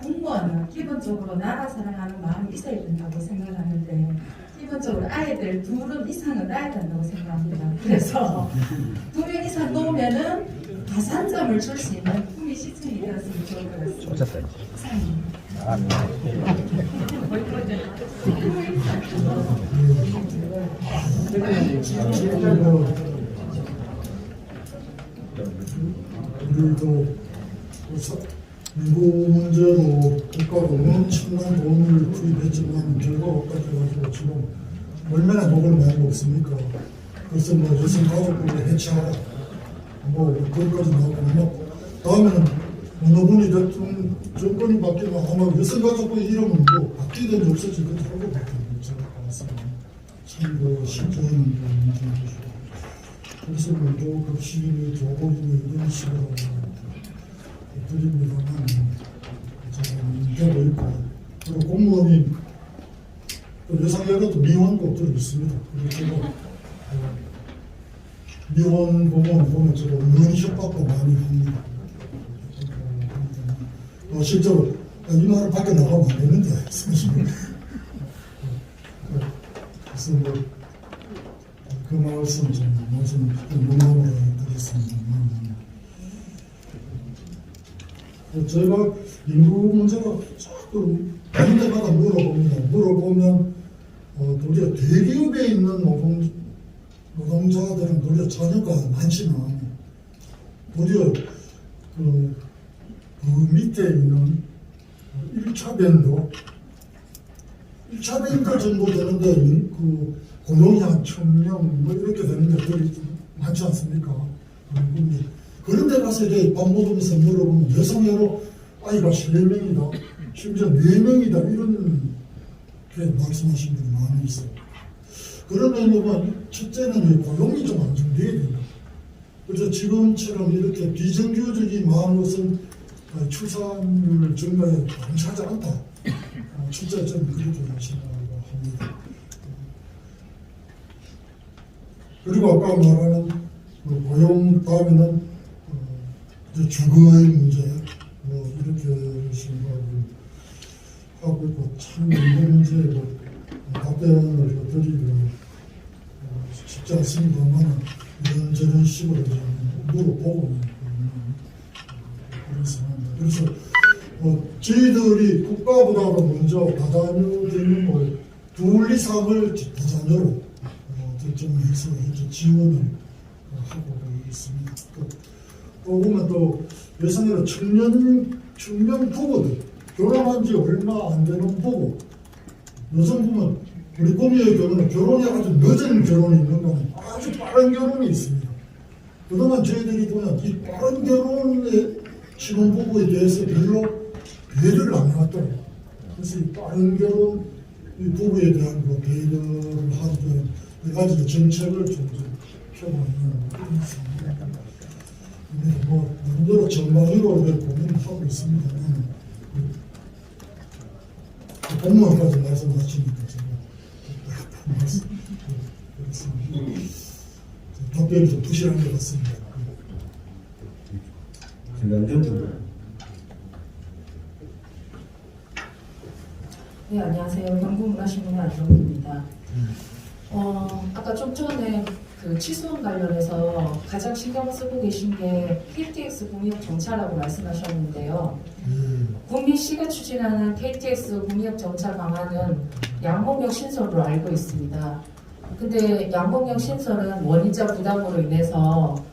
공무원은 기본적으로 나라 사랑하는 마음이 있어야 된다고 생각하는데 기본적으로 아이들 2명 이상은 낳아야 된다고 생각합니다. 그래서 2명 이상 놓으면은 가산점을 줄 수 있는 국민 시청이 되었으면 좋을 것 같습니다. 우리도 인구 문제로 국가가 엄청난 돈을 투입했지만 결과가 없다 해가지고 지금 얼마나 욕을 많이 먹습니까? 그래서 여성 가족들을 해체하라 그것까지 나오고 다음에는 어느 분이 대통령 정권이 바뀌면 아마 여성 가족의 이름은 바뀌든지 없어지든지 할 것 같아요. 제가 봤습니다. 참 심정은 문제죠. 그래서 급식이 교복이 이런 식으로 드립니다만 제가 문제도 있고 그리고 공무원이 예상외로도 미혼도 들어있습니다. 그리고 제가 미혼 공무원 보면 제가 은근 협박도 많이 합니다. 실제로 이 말을 밖에 나가면 안 되는데 사실은 그래서 그 말씀 좀 농담으로 드렸습니다. 제가 인구 문제가 자꾸 다른 데마다 물어보면 도리어 대기업에 있는 노동자들은 도리어 자녀가 많지는 않아요. 도리어 그 밑에 있는 1차 밴드 1차 밴드 정도 되는데 그 고용이 한 1000명 이렇게 되는 데들이 많지 않습니까? 그런 데 가서 이렇게 밥 먹으면서 물어보면 여성애로 아이가 3명이다 심지어 4명이다 이런 게 말씀하시는 분이 많이 있어요. 그러면 첫째는 고용이 좀 안정돼야 된다. 그래서 지금처럼 이렇게 비정규직이 많은 것은 출산율 증가에 감사하지 않다. 첫째 저는 그렇게 생각합니다. 그리고 아까 말하는 고용 다음에는 주거의 문제 이렇게 생각을 하고 있고 참 이런 문제에 답변을 드리기가 쉽지 않습니다만 이런저런 식으로 물어보고 그런 상황입니다. 그래서 저희들이 국가보다도 먼저 다자녀 둘 이상을 다자녀로 결정해서 이제 지원을 하고 있습니다. 또 보면 또 예상외로 청년 부부들 결혼한 지 얼마 안 되는 부부 여성 보면 우리 꼬미의 경우는 결혼이 아주 늦은 결혼이 있는 거는 아주 빠른 결혼이 있습니다. 그동안 저희들이 보면 이 빠른 결혼의 신혼부부에 대해서 별로 배려를 안 해왔더라고요. 그래서 이 빠른 결혼 이 부부에 대한 배려를 하기 위한 몇 가지 정책을 좀 펴보는 그런 상황입니다. 나름대로 전망으로 고민을 하고 있습니다만 공무원까지 말씀하시니까 제가 답변이 좀 부실한 것 같습니다. 네, 안녕하세요. 경북문화신문의 안정입니다. 아까 좀 전에 그 취수원 관련해서 가장 신경 쓰고 계신 게 KTX 공유업 정차라고 말씀하셨는데요. 국민시가 추진하는 KTX 공유업 정차 방안은 양봉역 신설로 알고 있습니다. 근데 양봉역 신설은 원인자 부담으로 인해서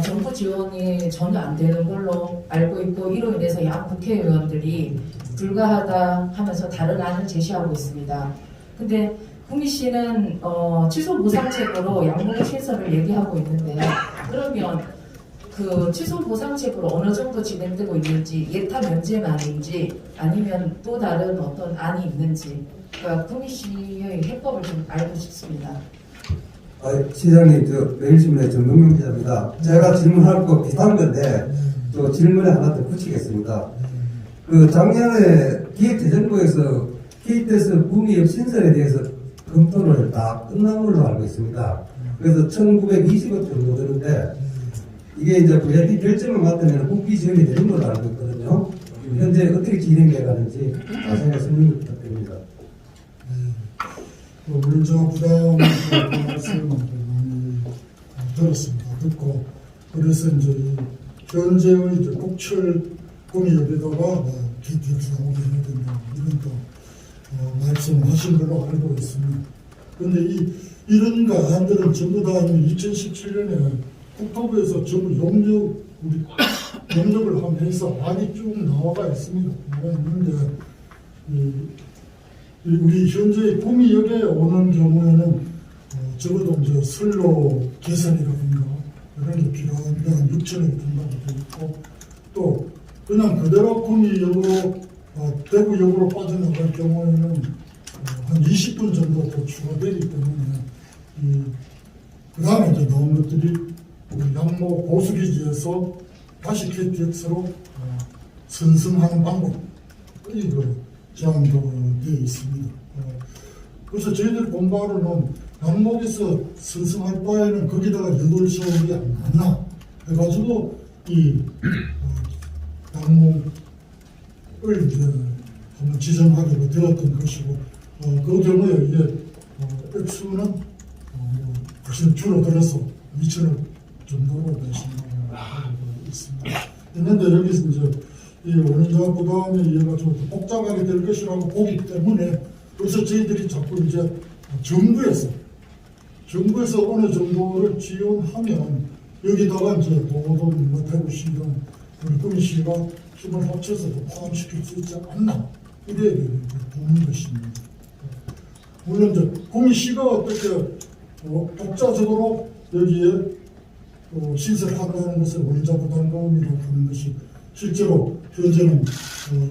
정부 지원이 전혀 안 되는 걸로 알고 있고 이로 인해서 양 국회의원들이 불가하다 하면서 다른 안을 제시하고 있습니다. 근데 구미 씨는 취소 보상책으로 양봉 신설을 얘기하고 있는데요. 그러면 그 취소 보상책으로 어느 정도 진행되고 있는지, 예타 면제만인지 아니면 또 다른 어떤 안이 있는지, 그러니까 구미 씨의 해법을 좀 알고 싶습니다. 시장님, 매일신문의 정동영 기자입니다. 제가 질문할 거 비슷한 건데 또 질문에 하나 더 붙이겠습니다. 그 작년에 기획재정부에서 KTX 구미역 신설에 대해서 검토를 다 끝난 걸로 알고 있습니다. 그래서 1920억 정도 드는데 이게 이제 VIP 결정을 맡으면 국비 지원이 되는 걸로 알고 있거든요. 현재 어떻게 진행돼 가는지 자세하게 설명 부탁드립니다. 우리 저 부담 말씀을 많이 들었습니다. 듣고 그래서 이제 현재의 이제 국철 구미역에다가 KTX가 오게 해야 된다 이런 또 말씀하신 걸로 알고 있습니다. 그런데 이런 가안들은 전부 다 2017년에 국토부에서 전부 용역을 하면서 안이 쭉 나와가 있습니다. 나와 있는데 우리 현재 구미역에 오는 경우에는 적어도 이제 선로 개선이라든가 이런 게 필요한 데한 6천억이 든다고 되어 있고 또 그냥 그대로 구미역으로 대구역으로 빠져나갈 경우에는 한 20분 정도 더 추가되기 때문에 그 다음에 이제 나온 것들이 우리 양모 보수기지에서 다시 KTX로 선승하는 방법이 제한도 되어 있습니다. 그래서 저희들 본 바로는 양목에서 선승할 바에는 거기다가 8시간이 안 맞나 해가지고 양목을 이제 한번 지정하게 되었던 것이고 그 경우에 이제 액수는 훨씬 줄어들어서 2천억 정도로 되신다고 있습니다. 있는데 여기서 이제 이 원인자 부담에 의해 가지고 복잡하게 될 것이라고 보기 때문에 그래서 저희들이 자꾸 이제 정부에서 어느 정도를 지원하면 여기다가 이제 도도든 대구시든 우리 구미시가 힘을 합쳐서 포함시킬 수 있지 않나 이래 보는 것입니다. 물론 이제 구미시가 어떻게 독자적으로 여기에 신설한다는 것을 원인자 부담금이라고 하는 것이 실제로 현재는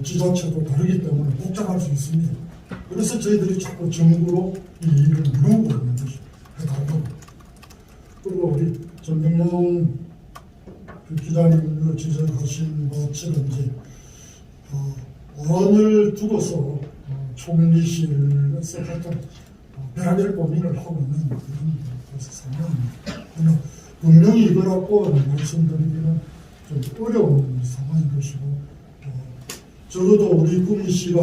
지자체도 다르기 때문에 복잡할 수 있습니다. 그래서 저희들이 자꾸 정부로 이 일을 물어보고 있는 것이 해달라고. 그리고 우리 전명용 기자님 지적하신 것처럼 이제 원을 두고서 총리실에서 하여튼 별의별 고민을 하고 있는 그런 상황입니다. 분명히 이걸 갖고 말씀드리기는 좀 어려운 상황인 것이고 적어도 우리 구미시가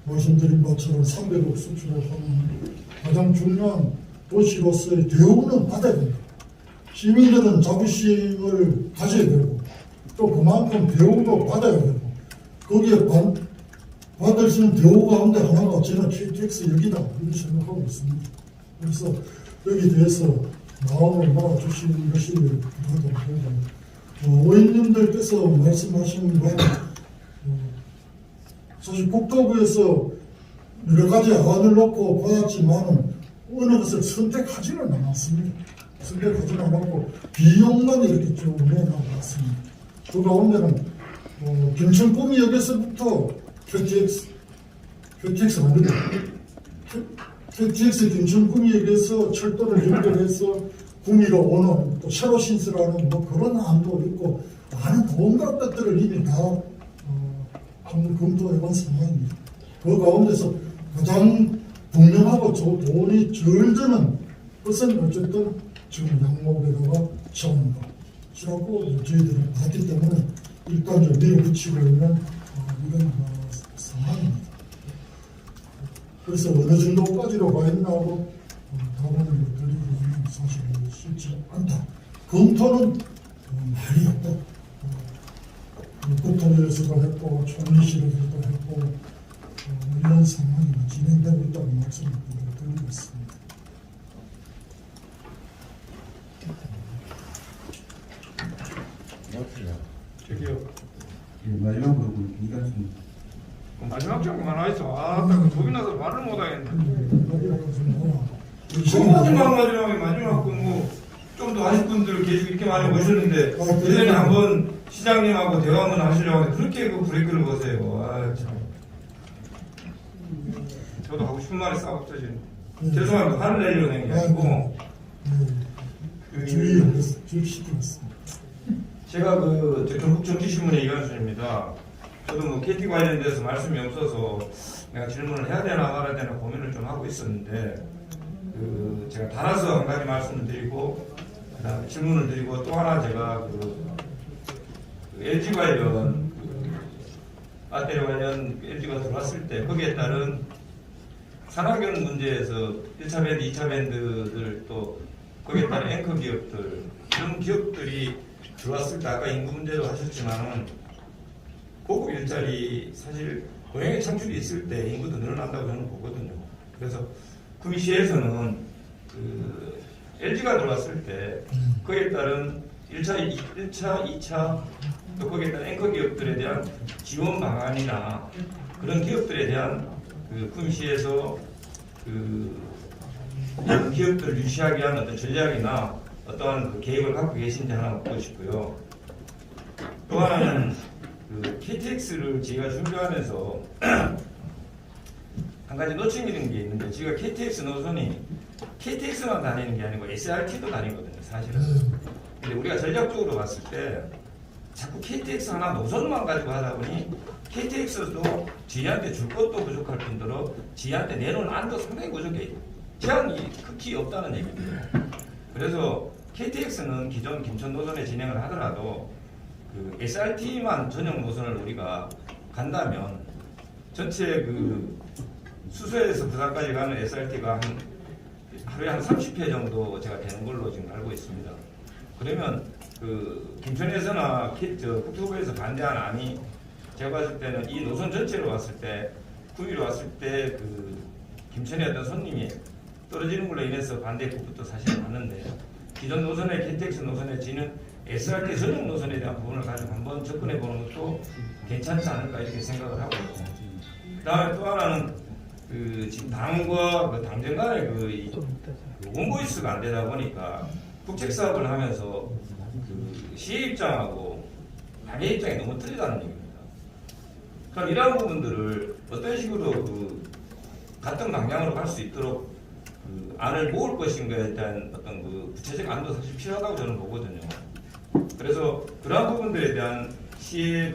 말씀드린 것처럼 300억 수출을 하는 가장 중요한 도시로서의 대우는 받아야 된다. 시민들은 자부심을 가져야 되고 또 그만큼 대우도 받아야 되고 거기에 받을 수 있는 대우 가운데 하나가 저는 KTX 역이다 이렇게 생각하고 있습니다. 그래서 여기에 대해서 마음을 모아주시는 것이 필요하다고 생각합니다. 의원님들께서 말씀하신 바는 사실 국토부에서 여러 가지 안을 놓고 받았지만은 어느 것을 선택하지는 않았습니다. 선택하지는 않았고 비용만 이렇게 쭉 내놔봤습니다. 그 가운데는 경천 구미역에서부터 KTX 아닙니다. KTX 경천 구미역에서 철도를 연결해서 구미로 오는 또 새로 신설하는 그런 안도 있고 많은 온갖 것들을 이미 다 검토해본 상황입니다. 그 가운데서 가장 분명하고 돈이 절 드는 것은 어쨌든 지금 양목에다가 채우는 것이라고 저희들은 봤기 때문에 일단 밀어붙이고 있는 이런 상황입니다. 그래서 어느 정도까지로 가 있나고 답변을 드리기는 사실 쉽지 않다. 검토는 많이 했고 국토부에서도 했고 총리실에서도 했고 이런 상황이 진행되고 있다고 말씀을 드리고 있습니다. 마지막으로 이관순 마지막 장면 하나 있어. 아, 딱 겁이 나서 말을 못 하겠네. 마지막 좀 더 하실 분들 계속 이렇게 많이 오셨는데 예전에 한번 시장님하고 대화 한번 하시려고 하는데 그렇게 그 브레이크를 거세요. 아, 참. 저도 하고 싶은 말이 싹 없어지네. 죄송합니다. 화를 내려고 낸 게 아니고 주의시켰습니다. 제가 저 경북정치신문의 이관순입니다. 저도 뭐 KT 관련돼서 말씀이 없어서 내가 질문을 해야 되나 말아야 되나 고민을 좀 하고 있었는데 제가 달아서 한 가지 말씀을 드리고 그다음에 질문을 드리고 또 하나 제가 LG 관련 배터리 관련 LG가 들어왔을 때 거기에 따른 산학연 문제에서 1차 밴드, 2차 밴드들 또 거기에 따른 앵커 기업들 이런 기업들이 들어왔을 때 아까 인구 문제도 하셨지만은 고급 일자리 사실 고용의 창출이 있을 때 인구도 늘어난다고 저는 보거든요. 그래서 구미시에서는 LG가 들어왔을 때 거기에 따른 1차, 2차 또 거기에 따른 앵커 기업들에 대한 지원 방안이나 그런 기업들에 대한 구미시에서 이런 기업들을 유치하기 위한 어떤 전략이나 어떠한 계획을 갖고 계신지 하나 묻고 싶고요. 또 하나는 KTX를 저희가 준비하면서 한 가지 놓치는 게 있는데 저희가 KTX 노선이 KTX만 다니는 게 아니고 SRT도 다니거든요, 사실은. 근데 우리가 전략적으로 봤을 때 자꾸 KTX 하나 노선만 가지고 하다 보니 KTX도 저희한테 줄 것도 부족할 뿐더러 저희한테 내놓은 안도 상당히 부족해요. 제한이 극히 없다는 얘기입니다. 그래서 KTX는 기존 김천 노선에 진행을 하더라도 SRT만 전용 노선을 우리가 간다면 전체 수서에서 부산까지 가는 SRT가 하루에 한 30회 정도 제가 되는 걸로 지금 알고 있습니다. 그러면 김천에서나 국토부에서 반대한 안이 제가 봤을 때는 이 노선 전체로 봤을 때 구미로 왔을 때 김천에 어떤 손님이 떨어지는 걸로 인해서 반대 국부터 사실 많은데 기존 노선의 KTX 노선에 지는 SRT 전용 노선에 대한 부분을 가지고 한번 접근해 보는 것도 괜찮지 않을까 이렇게 생각을 하고 있고 그 다음에 또 하나는 지금 당과 당정 간의 원보이스가 안 되다 보니까 국책 사업을 하면서 시의 입장하고 당의 입장이 너무 틀리다는 얘기입니다. 그럼 이러한 부분들을 어떤 식으로 같은 방향으로 갈 수 있도록 안을 모을 것인가에 대한 어떤 구체적 안도 사실 필요하다고 저는 보거든요. 그래서 그러한 부분들에 대한 시의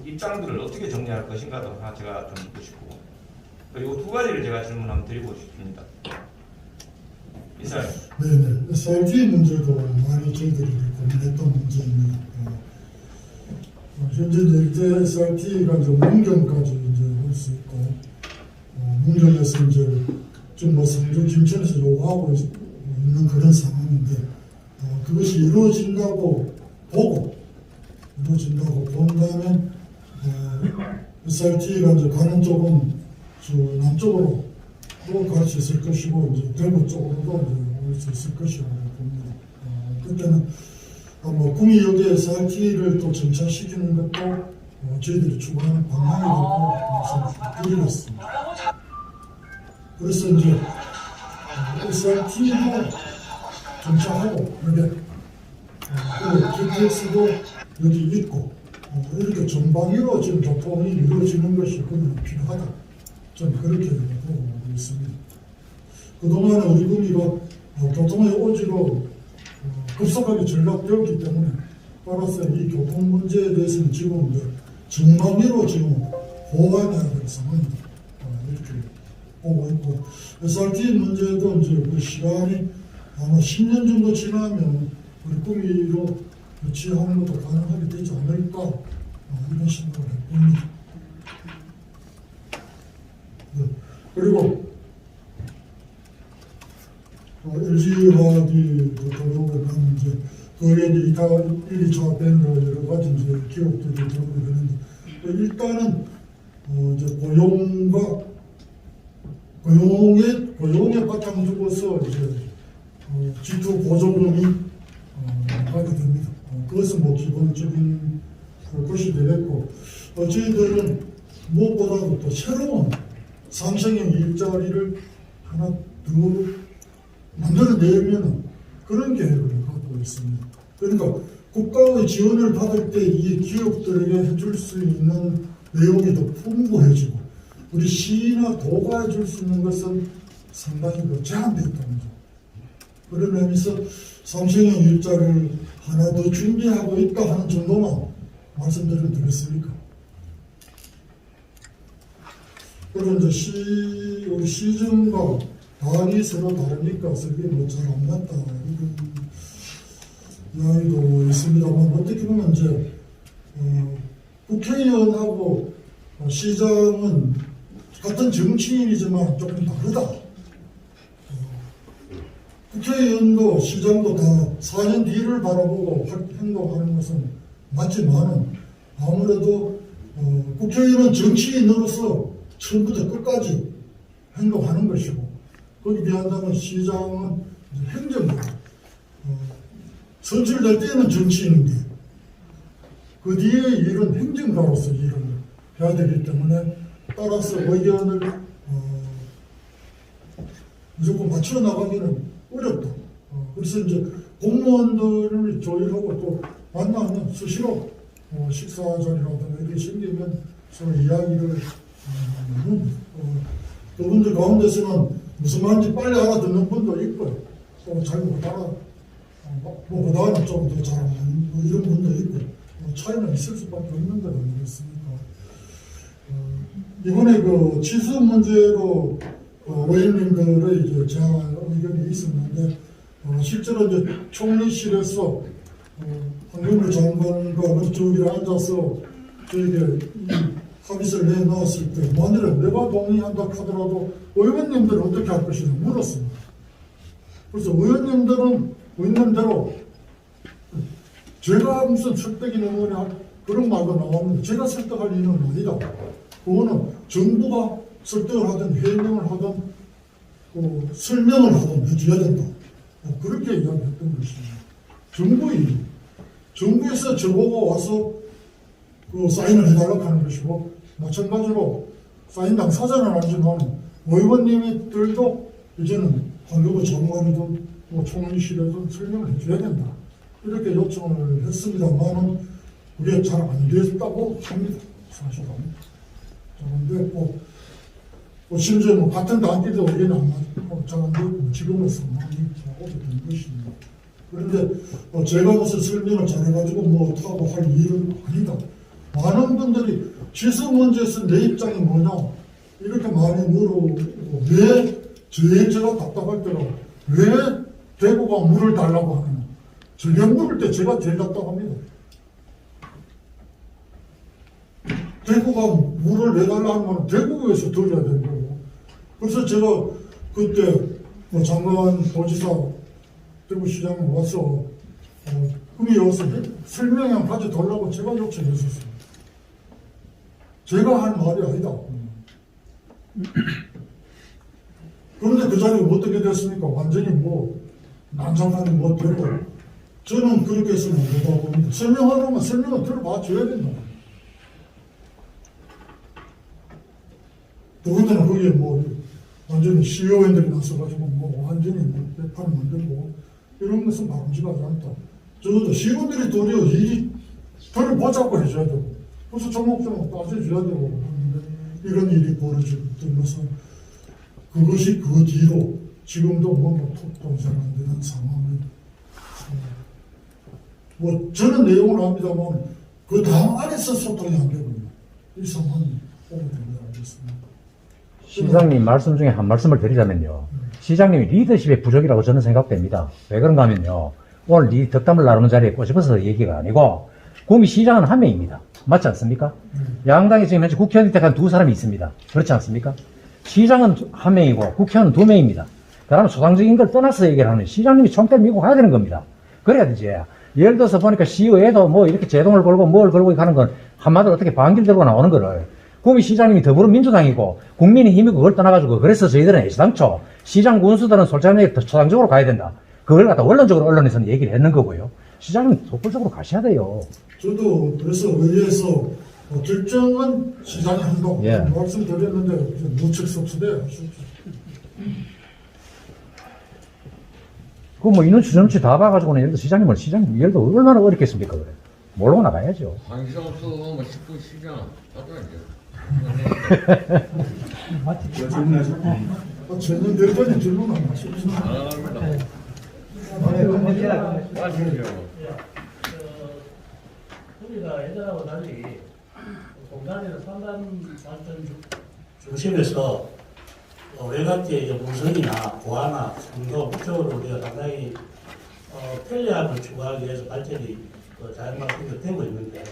입장들을 어떻게 정리할 것인가도 하나 제가 좀 묻고 싶고 그리고 두 가지를 제가 질문 한번 드리고 싶습니다. 이사님. 네네. SRT 문제도 많이 저희들이 고민했던 문제입니다. 현재 이제 SRT가 문경까지 올 수 있고, 문경에서 좀 상주 김천에서 요구하고 있는 그런 상황인데, 그것이 이루어진다고 본다면, SRT가 가는 쪽은 남쪽으로 또 갈 수 있을 것이고 대구 쪽으로도 올 수 있을 것이라고 봅니다. 그때는 구미역에 SRT를 또 정차시키는 것도 저희들이 추구하는 방향이라고 말씀드리겠습니다. 그래서 SRT도 정차하고 KTX도 여기 있고 이렇게 전방위로 지금 교통이 이루어지는 것이 필요하다. 저는 그렇게 보고 있습니다. 그동안 우리 구미가 교통의 오지로 급속하게 전락되었기 때문에 따라서 이 교통 문제에 대해서는 지금 전방위로 지금 보완해야 될 상황입니다. 이렇게 보고 있고 SRT 문제도 시간이 아마 10년 정도 지나면 우리 구미로 유치하는 것도 가능하게 되지 않을까 이런 생각을 해봅니다. 그리고 LG화학이 들어오고 나면 거기에 1, 2차 밴드 여러 가지 기업들이 들어오게 되는데 일단은 고용에 바탕 두고서 G2 보조금이 가게 됩니다. 그것은 기본적인 것이 되겠고 저희들은 무엇보다도 또 새로운 상생형 일자리를 하나 더 만들어내려면 그런 계획을 갖고 있습니다. 그러니까 국가의 지원을 받을 때 이 기업들에게 해줄 수 있는 내용이 더 풍부해지고 우리 시나 도가 해줄 수 있는 것은 상당히 제한되어 있다는 점. 그런 의미에서 상생형 일자리를 하나 더 준비하고 있다 하는 정도만 말씀드려도 되겠습니까? 그리고 이제 우리 시정과 당이 서로 다르니까 설계 잘 안 맞다 이런 이야기도 있습니다만 어떻게 보면 이제 국회의원하고 시장은 같은 정치인이지만 조금 다르다. 국회의원도 시장도 다 4년 뒤를 바라보고 행동하는 것은 맞지만 아무래도 국회의원은 정치인으로서 처음부터 끝까지 행동하는 것이고 거기에 비한다면 시장은 행정가 선출될 때는 정치인인데 그 뒤에 일은 행정가로서 일을 해야 되기 때문에 따라서 의견을 무조건 맞춰 나가기는 어렵다. 그래서 이제 공무원들을 조율하고 또 만나면 수시로 식사 자리라든가 이렇게 생기면 서로 이야기를 나누는 그분들 가운데서는 무슨 말인지 빨리 알아듣는 분도 있고 또 잘 못 알아 그다음에 좀 더 잘 알아듣는 이런 분도 있고 차이는 있을 수밖에 없는 거 아니겠습니까? 이번에 그 취수 문제로 의원님들의 이제 제안 의견이 있었는데 실제로 이제 총리실에서 한경우 장관과 그쪽에 앉아서 저에게 합의서를 내놓았을 때 만일에 내가 동의한다 하더라도 의원님들은 어떻게 할 것이냐 물었습니다. 그래서 의원님들은 의원님대로 제가 무슨 설득이 넘으냐 그런 말도 나왔는데 제가 설득할 일은 아니다. 그거는 정부가 설득을 하든 해명을 하든 설명을 하든 해줘야 된다. 그렇게 이야기했던 것입니다. 정부에서 저보고 와서 그 사인을 해달라고 하는 것이고 마찬가지로 사인 당사자는 아니지만 의원님들도 이제는 한국의 장관이든 총리실에든 설명을 해줘야 된다. 이렇게 요청을 했습니다만은 그게 잘 안 됐다고 합니다. 사실은. 그런데 심지어 같은 당끼리도 의견이 안 맞고 잘 안 되고 지금은 상황이 오게 된 것입니다. 그런데 제가 무슨 설명을 잘해가지고 어떡하고 할 일은 아니다. 많은 분들이 취수 문제에서 내 입장이 뭐냐 이렇게 많이 물어보고 왜 제가 답답할 때로 왜 대구가 물을 달라고 하느냐. 전력 물을 때 제가 제일 답답합니다. 대구가 물을 내달라 하면 대구에서 들어야 되는 거고. 그래서 제가 그때 장관 도지사 대구시장에 와서 금이 와서 설명을 가져달라고 제가 요청했었어요. 제가 한 말이 아니다. 그런데 그 자리가 어떻게 됐습니까? 완전히 난장판이 되고 저는 그렇게 해서는 안 된다고 봅니다. 설명하려면 설명을 들어봐 줘야 된다. 더군다나 거기에 완전히 CEO인들이 나서가지고 완전히 대판을 만들고 이런 것은 바람직하지 않다. 적어도 CEO들이 도리어 일이 들어보자고 해줘야 되고 그래서 조목조목 따져줘야 되고 하는데 이런 일이 벌어졌던 것은 그것이 그 뒤로 지금도 톡도 잘 안 되는 상황이 저는 내용을 합니다만 그 다음 안에서 소통이 안 되거든요. 이 상황이 오게 됩니다. 알겠습니다. 시장님 말씀 중에 한 말씀을 드리자면요. 시장님이 리더십의 부족이라고 저는 생각됩니다. 왜 그런가 하면요. 오늘 이 덕담을 나누는 자리에 꼬집어서 얘기가 아니고 구미 시장은 한 명입니다. 맞지 않습니까? 양당이 지금 현재 국회의원이 택한 두 사람이 있습니다. 그렇지 않습니까? 시장은 한 명이고 국회의원은 두 명입니다. 그러면 소상적인 걸 떠나서 얘기를 하는 시장님이 총대 밀고 가야 되는 겁니다. 그래야 되지. 예를 들어서 보니까 시의회도 이렇게 제동을 걸고 뭘 걸고 하는 건 한마디로 어떻게 반길 들고 나오는 거를 구미 시장님이 더불어민주당이고 국민의힘이고 그걸 떠나가지고 그래서 저희들은 애시당초 시장 군수들은 솔직하게 더 초당적으로 가야 된다. 그걸 갖다 원론적으로 언론에서는 얘기를 했는 거고요. 시장님 속물적으로 가셔야 돼요. 저도 그래서 의회에서 결정은 시장의 행동. 예. 말씀드렸는데 무측석수돼요. 그 뭐 인원 추정치 다 봐가지고는 예를 들어 시장님을 예를 들어 얼마나 어렵겠습니까, 그래. 모르고 나가야죠. 관심 없어, 10분 쉬잖아. 질문하실 분. 질문 몇 번이 질문하면 쉽습니다. 안 합니다. 우리가 예전하고 달리 공단에서 상담 발전 중심에서 외곽지의 이제 문성이나 고아나 성도 그쪽으로 우리가 상당히 편리함을 추구하기 위해서 발전이 자연마켓이 되고 있는데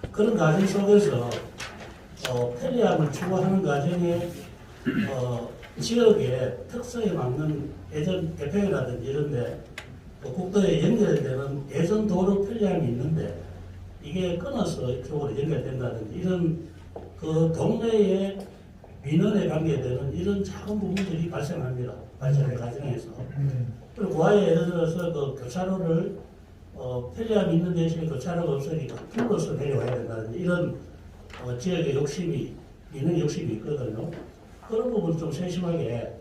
그런 과정 속에서 편리함을 추구하는 과정에 지역의 특성에 맞는 예전 개평이라든지 이런데 국도에 연결되는 예전 도로 편리함이 있는데 이게 끊어서 이쪽으로 연결된다든지 이런 그 동네의 민원에 관계되는 이런 작은 부분들이 발생합니다. 발전의 과정에서. 그리고 고아에 예를 들어서 그 교차로를 편리함이 있는 대신에 교차로가 없으니까 풀로서 내려와야 된다든지 이런 지역의 욕심이 민원의 욕심이 있거든요. 그런 부분 좀 세심하게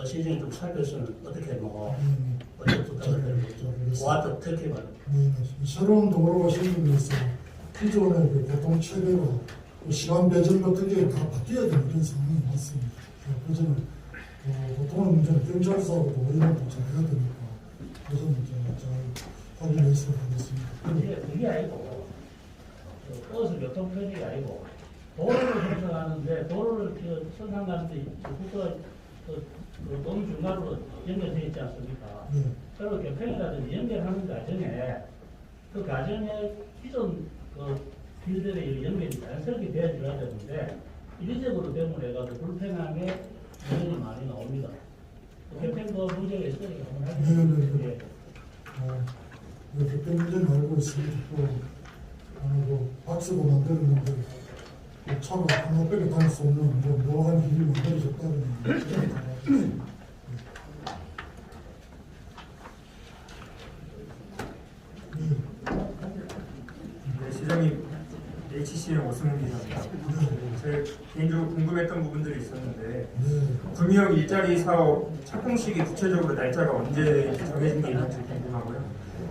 시장이 좀 살펴서는 어떻게 어떤 부탁을 드리고 고아도 특히 말이죠. 새로운 도로가 생기면서 기존의 그 교통 체계가 시간 배정 같은 게 다 바뀌어야 되는 그런 상황이 왔습니다. 그래서 보통은 문제는 경찰서하고도 의논도 잘 해야 되니까 그래서 잘 확인해서 하겠습니다. 그게 아니고 버스 교통편이 아니고 도로를 형성하는데 도로를 선상가는데 국도가 너무 중간으로 연결되어 있지 않습니까? 그리고 교편이라든지 연결하는 과정에 그 과정에 기존 길들의 연결이 자연스럽게 되어줘야 되는데 이리적으로 대문해가지고 불편하게 문제가 많이 나옵니다. 교편도 문제가 있으니까 네. 그때 문제는 알고 있습니다. 또 박스도 만들었는데 차가 하나밖에 다닐 수 없는 묘한 길이 만들어졌다는 시장님, HC의 오승훈 기자입니다. 제가 개인적으로 궁금했던 부분들이 있었는데 구미역 일자리 사업 착공식이 구체적으로 날짜가 언제 정해진 게 있는지 궁금하고요.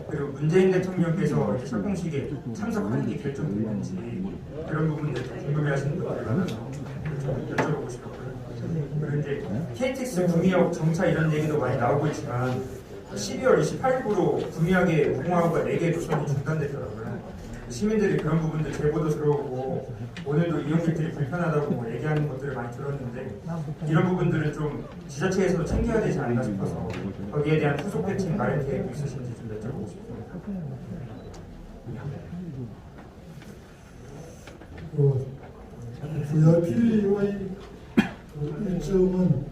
그리고 문재인 대통령께서 이제 착공식에 참석하는 게 결정됐는지 그런 부분들 궁금해하시는 분들 많아서 좀 여쭤보고 싶었고요. 그리고 이제 KTX 구미역 정차 이런 얘기도 많이 나오고 있지만 12월 28일부로 구미역의 무궁화호가 4개 노선이 중단됐더라고요. 시민들이 그런 부분들 제보도 들어오고 오늘도 이용객들이 불편하다고 얘기하는 것들을 많이 들었는데 이런 부분들은 좀 지자체에서도 챙겨야 되지 않나 싶어서 거기에 대한 후속 대책 마련 계획도 있으신지 좀 여쭤보고 싶습니다. VIP의 일정은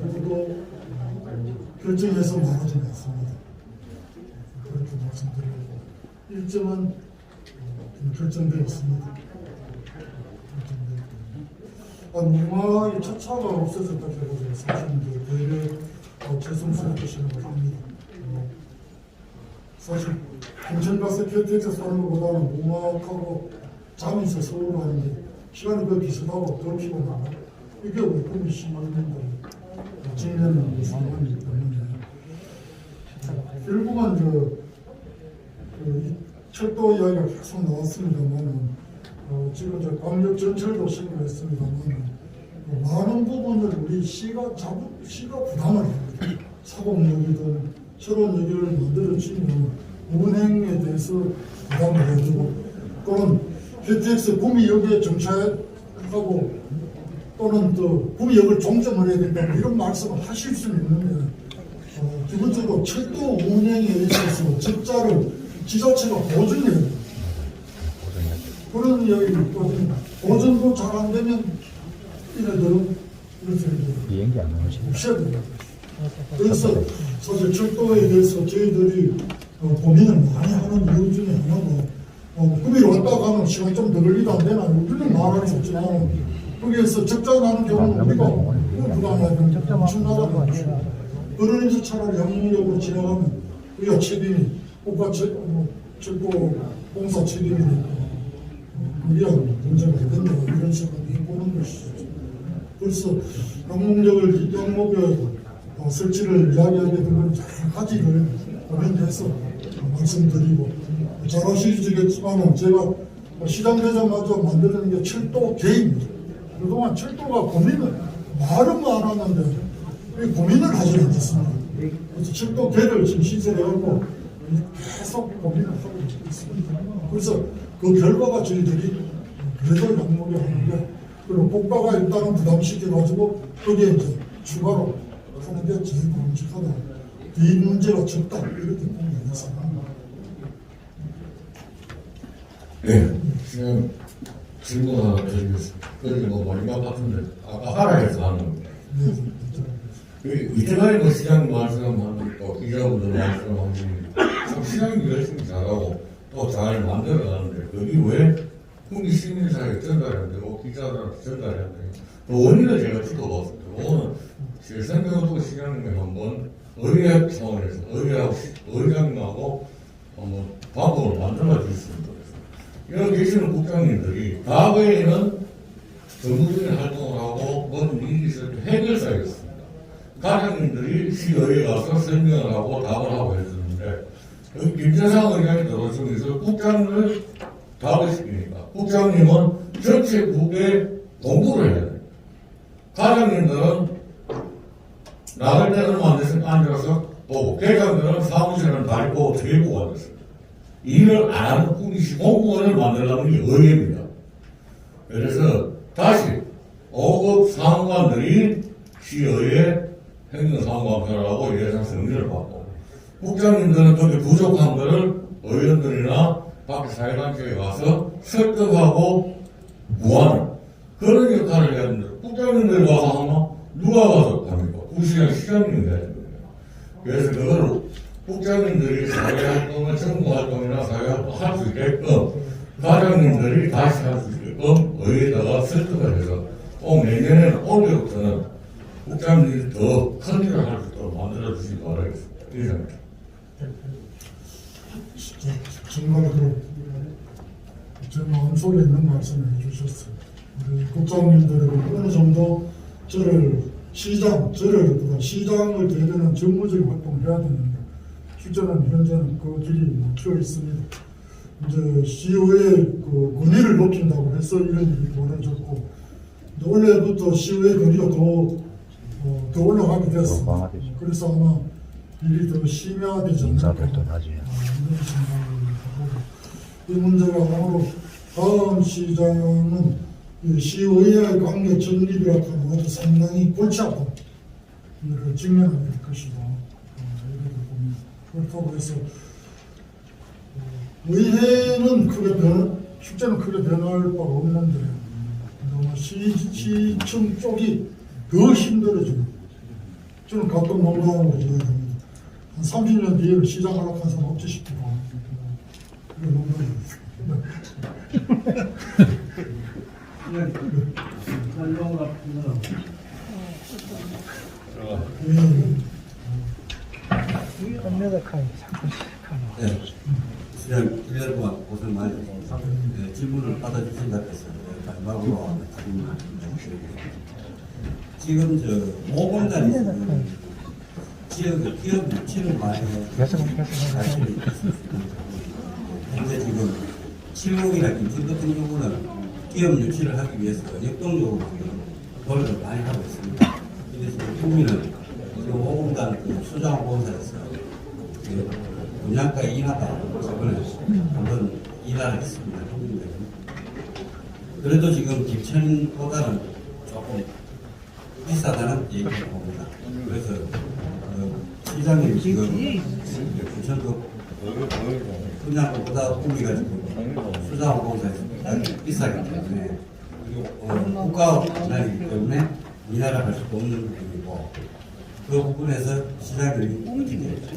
누구도 결정해서 말하지 않습니다. 그렇게 말씀드리고 일정은 결정되었습니다. 무궁화의 차차가 없어졌다고 해서 사실은 되게 죄송스러우시는 걸 합니다. 사실 경천 가서 KTX 사는 것보다는 무궁화하고 잠에서 서울 가는데 시간이 거의 비슷하고 더 피곤하고 이게 우리 국민 시민들이 지내는 상황이기 때문에 결국은 철도 이야기가 계속 나왔습니다만 지금 저 광역 전철도 신고했습니다만 많은 부분을 우리 시가 부담을 합니다. 사공역이든 새로운 역을 만들어지면 운행에 대해서 부담을 해주고 또는 KTX 구미역에 정차하고 또는 또 구미역을 종점을 해야 된다 이런 말씀을 하실 수는 있는데 기본적으로 철도 운행에 있어서 적자를 지자체가 보증해야 돼요. 그런 이야기가 있거든요. 보증도 잘 안 되면 이네들은 이렇게 비행기 안 나오시네. 없애야 돼요. 그래서 사실 철도에 대해서 저희들이 고민을 많이 하는 이유 중에 하나가 구미로 왔다 가면 시간이 좀 더 걸리다 안 되나 우리는 말할 수 없지만 거기에서 적자 나는 경우는 우리가 부담해야 되는 엄청나다는 거죠. 그러면서 차라리 양력으로 지나가면 우리가 책임이 국가 철도 공사 책임이니까 위한 문제가 된다 이런 생각이 보는 것이죠. 그래서 항목의 설치를 이야기하게 되면 여러 가지를 고민해서 말씀드리고 잘 아시겠지만 제가 시장 되자마자 만드는 게 철도 개입니다. 그동안 철도가 고민을 말은 많았는데 고민을 하지 않았습니다. 그래서 철도 개를 지금 신설해갖고 계속 고민을 하고 있습니다. 그래서 그 결과가 저희들이 그래도 양목에 하는데 그리고 국가가 일단은 부담시켜가지고 거기에 이제 추가로 하는 게 제일 바람직하다. 이 문제가 적다 이렇게 보면 되겠습니다. 네, 지금 질문 하나 드리겠습니다. 그게 뭐 머리가 같은데 아까 하라해서 하는 건데 이태가의 뭐 시장 말씀하는 거 기자분들 말씀하는 참 시장이 열심히 잘하고 또 잘 만들어가는데 여기 왜 국민 시민사회 전달이 안 되고 기자들한테 전달이 안 되고 그 원인을 제가 짚어봤습니다. 오늘 제 생각으로 시장님이 한번 의회 차원에서 의장님하고 한번 방법을 만들어 주셨습니다. 여기 계시는 국장님들이 과거에는 정부적인 활동을 하고 뭔 일이 있을 때 해결사였습니다. 과장님들이 시의회에 가서 설명을 하고 답을 하고 했었는데 여기 김재상 의장이 들어오면서 국장을 답을 시키니까 국장님은 전체 국에 공부를 해야 돼요. 과장님들은 나갈 때 얼마 안 돼서 앉아서 보고 계장들은 사무실은 다리 보고 들고 앉았어요. 일을 안 하는 국민시 공무원을 만들라는 게 의회입니다. 그래서 다시 5급 사무관들이 시의회 행정사무관들하고 예산 승리를 받고 국장님들은 거기 부족한 것을 의원들이나 밖에 사회단체에 가서 설득하고 구하는 그런 역할을 해야 됩니다. 국장님들이 와서 하면 누가 와서 합니까? 구시장 시장님이 해야 됩니다. 그래서 그걸 국장님들이 사회활동을 정부활동이나 사회활동 할 수 있게끔 과장님들이 다시 할 수 있게끔 의회에다가 설득을 해서 꼭 내년에는 올해부터는 국장님들이 더 큰 일을 할 수 있도록 만들어주시기 바라겠습니다. 이상입니다. 정말 제 마음속에 있는 말씀을 해주셨어요. 우리 국장님들은 어느 정도 시장을 대변하는 정무적인 활동을 해야 되는데 실제로는 현재는 그 길이 막혀 있습니다. 이제 시의회 그 권위를 높인다고 해서 이런 일이 벌어졌고 원래부터 시의회 권위가 더 올라가게 됐습니다. 그래서 아마 일이 더 심화되지 않을까 이런 생각을 하고 이 문제가 아마도 다음 시장은 시의회의 관계 정립이라고 하는 아주 상당히 골치 아픈 일을 직면하게 될 것이다. 이렇게 봅니다. 그렇다고 해서 의회는 실제는 크게 변할 바가 없는데 아마 시청 쪽이 더 힘들어지고 저는 가끔 농담으로 얘기합니다. 한 30년 뒤에는 시장 하락한 사람 없지 싶기도 하고 그런 농담입니다. 네, 시장 1년 동안 고생 많이 했습니다. 네, 질문을 받아주신다고 해서 마지막으로 질문을 드리겠습니다. 지금 저 5분단이 지역의 기업 유치를 많이 사실 현재 지금 7호기나 김치 같은 경우는 기업 유치를 하기 위해서 역동적으로 노력을 많이 하고 있습니다. 그래서 국민은 지금 5분단 수장 본사에서 분양가 인하다 저번에 한번 인하를 했습니다. 그래도 지금 김천보다는 조금 비싸다는 얘기를 봅니다. 그래서 시장님 지금 김천도 분양가보다 국리가 지금 수자원공사에서 비싸기 때문에 그리고 국가 분양이기 때문에 인하를 할 수도 없는 부분이고 그 부분에서 시장님이 어떻게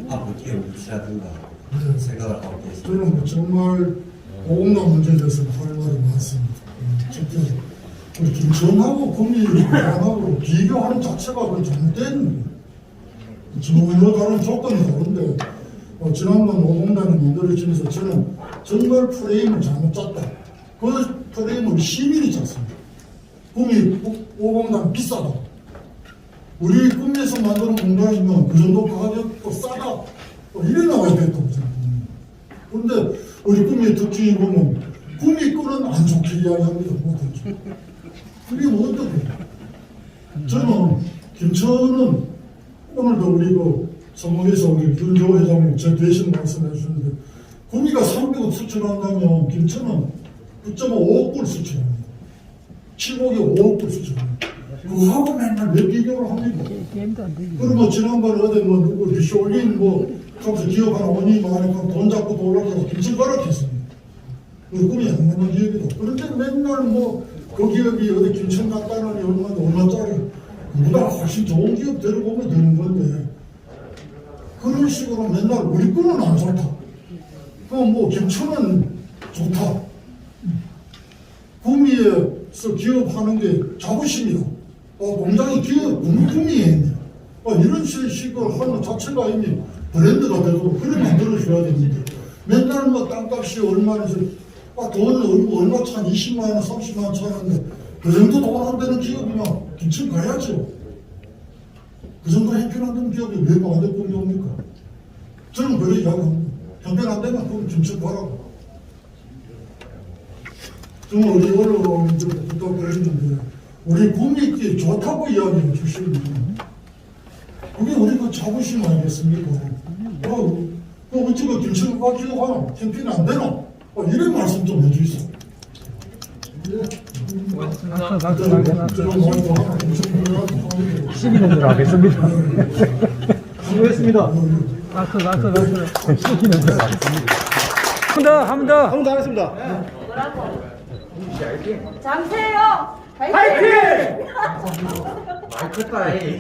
앞으로 기업을 유치하든가 생각을 하고 계십니다. 저는 정말 보험난 문제에 대해서 할 말이 많습니다. 첫째, 우리 김천하고 국민하고 비교하는 자체가 그 잘못된 전혀 다른 조건이 다른데 지난번 5공단이 만들어지면서 저는 정말 프레임을 잘못 짰다. 그 프레임은 시민이지 않습니까? 꿈이 오공단 비싸다. 우리 꿈에서 만드는 공단이면 그 정도 가격도 싸다. 이래 나와야 됐다고 생각합니다. 그런데 우리 꿈의 특징이 보면 꿈이 끄는 안 좋게 이야기합니다. 못하죠. 그게 뭐 어떻게? 저는 김천은 오늘도 우리 그 성공에서 우리 윤조 회장님 저 대신 말씀해 주셨는데 구미가 300억 수출한다면 김천은 9.5억 불 수출합니다. 7억에 5억 불 수출합니다. 그거하고 맨날 몇 비교를 합니다. 그러면 지난번에 어디 뭐 누구 리쇼올린 뭐 가서 기업 하나 오니 말하니까 돈 잡고 돌아가서 김천 가락했습니다. 그 꿈이 안 맞는 기업이다. 그런데 맨날 뭐 그 기업이 어디 김천 갔다느니 얼마짜리 그보다 훨씬 좋은 기업 데려오면 되는 건데 그런 식으로 맨날 우리 거는 안 좋다. 그럼 뭐 김천은 좋다. 구미에서 기업하는 게 자부심이다. 공장이 기업 구미에 있네. 이런 식으로 하는 자체가 이미 브랜드가 되고 그래 만들어줘야 됩니다. 맨날 뭐 땅값이 얼마나서 돈 얼마 차 20만 원, 30만 원 차는데 그 정도 돈 안 되는 기업이면 김천 가야죠. 그 정도 형편 안 되는 기업이 왜 반대꿈이 옵니까? 저는 그래 이야기합니다. 형편 안 되면 그럼 김천 가라고. 정말 우리 언론들도 부탁드렸는데 우리 국민이 좋다고 이야기해 주시는 그게 우리 그 자부심 아니겠습니까? 그 어찌가 김천 가지고 가나? 형편이 안 되나? 이런 말씀 좀 해주세요. 시민들 하겠습니다. 수고했습니다. 시민들 하겠습니다. 한 번 더 하겠습니다. 장세요! 마이크 따위.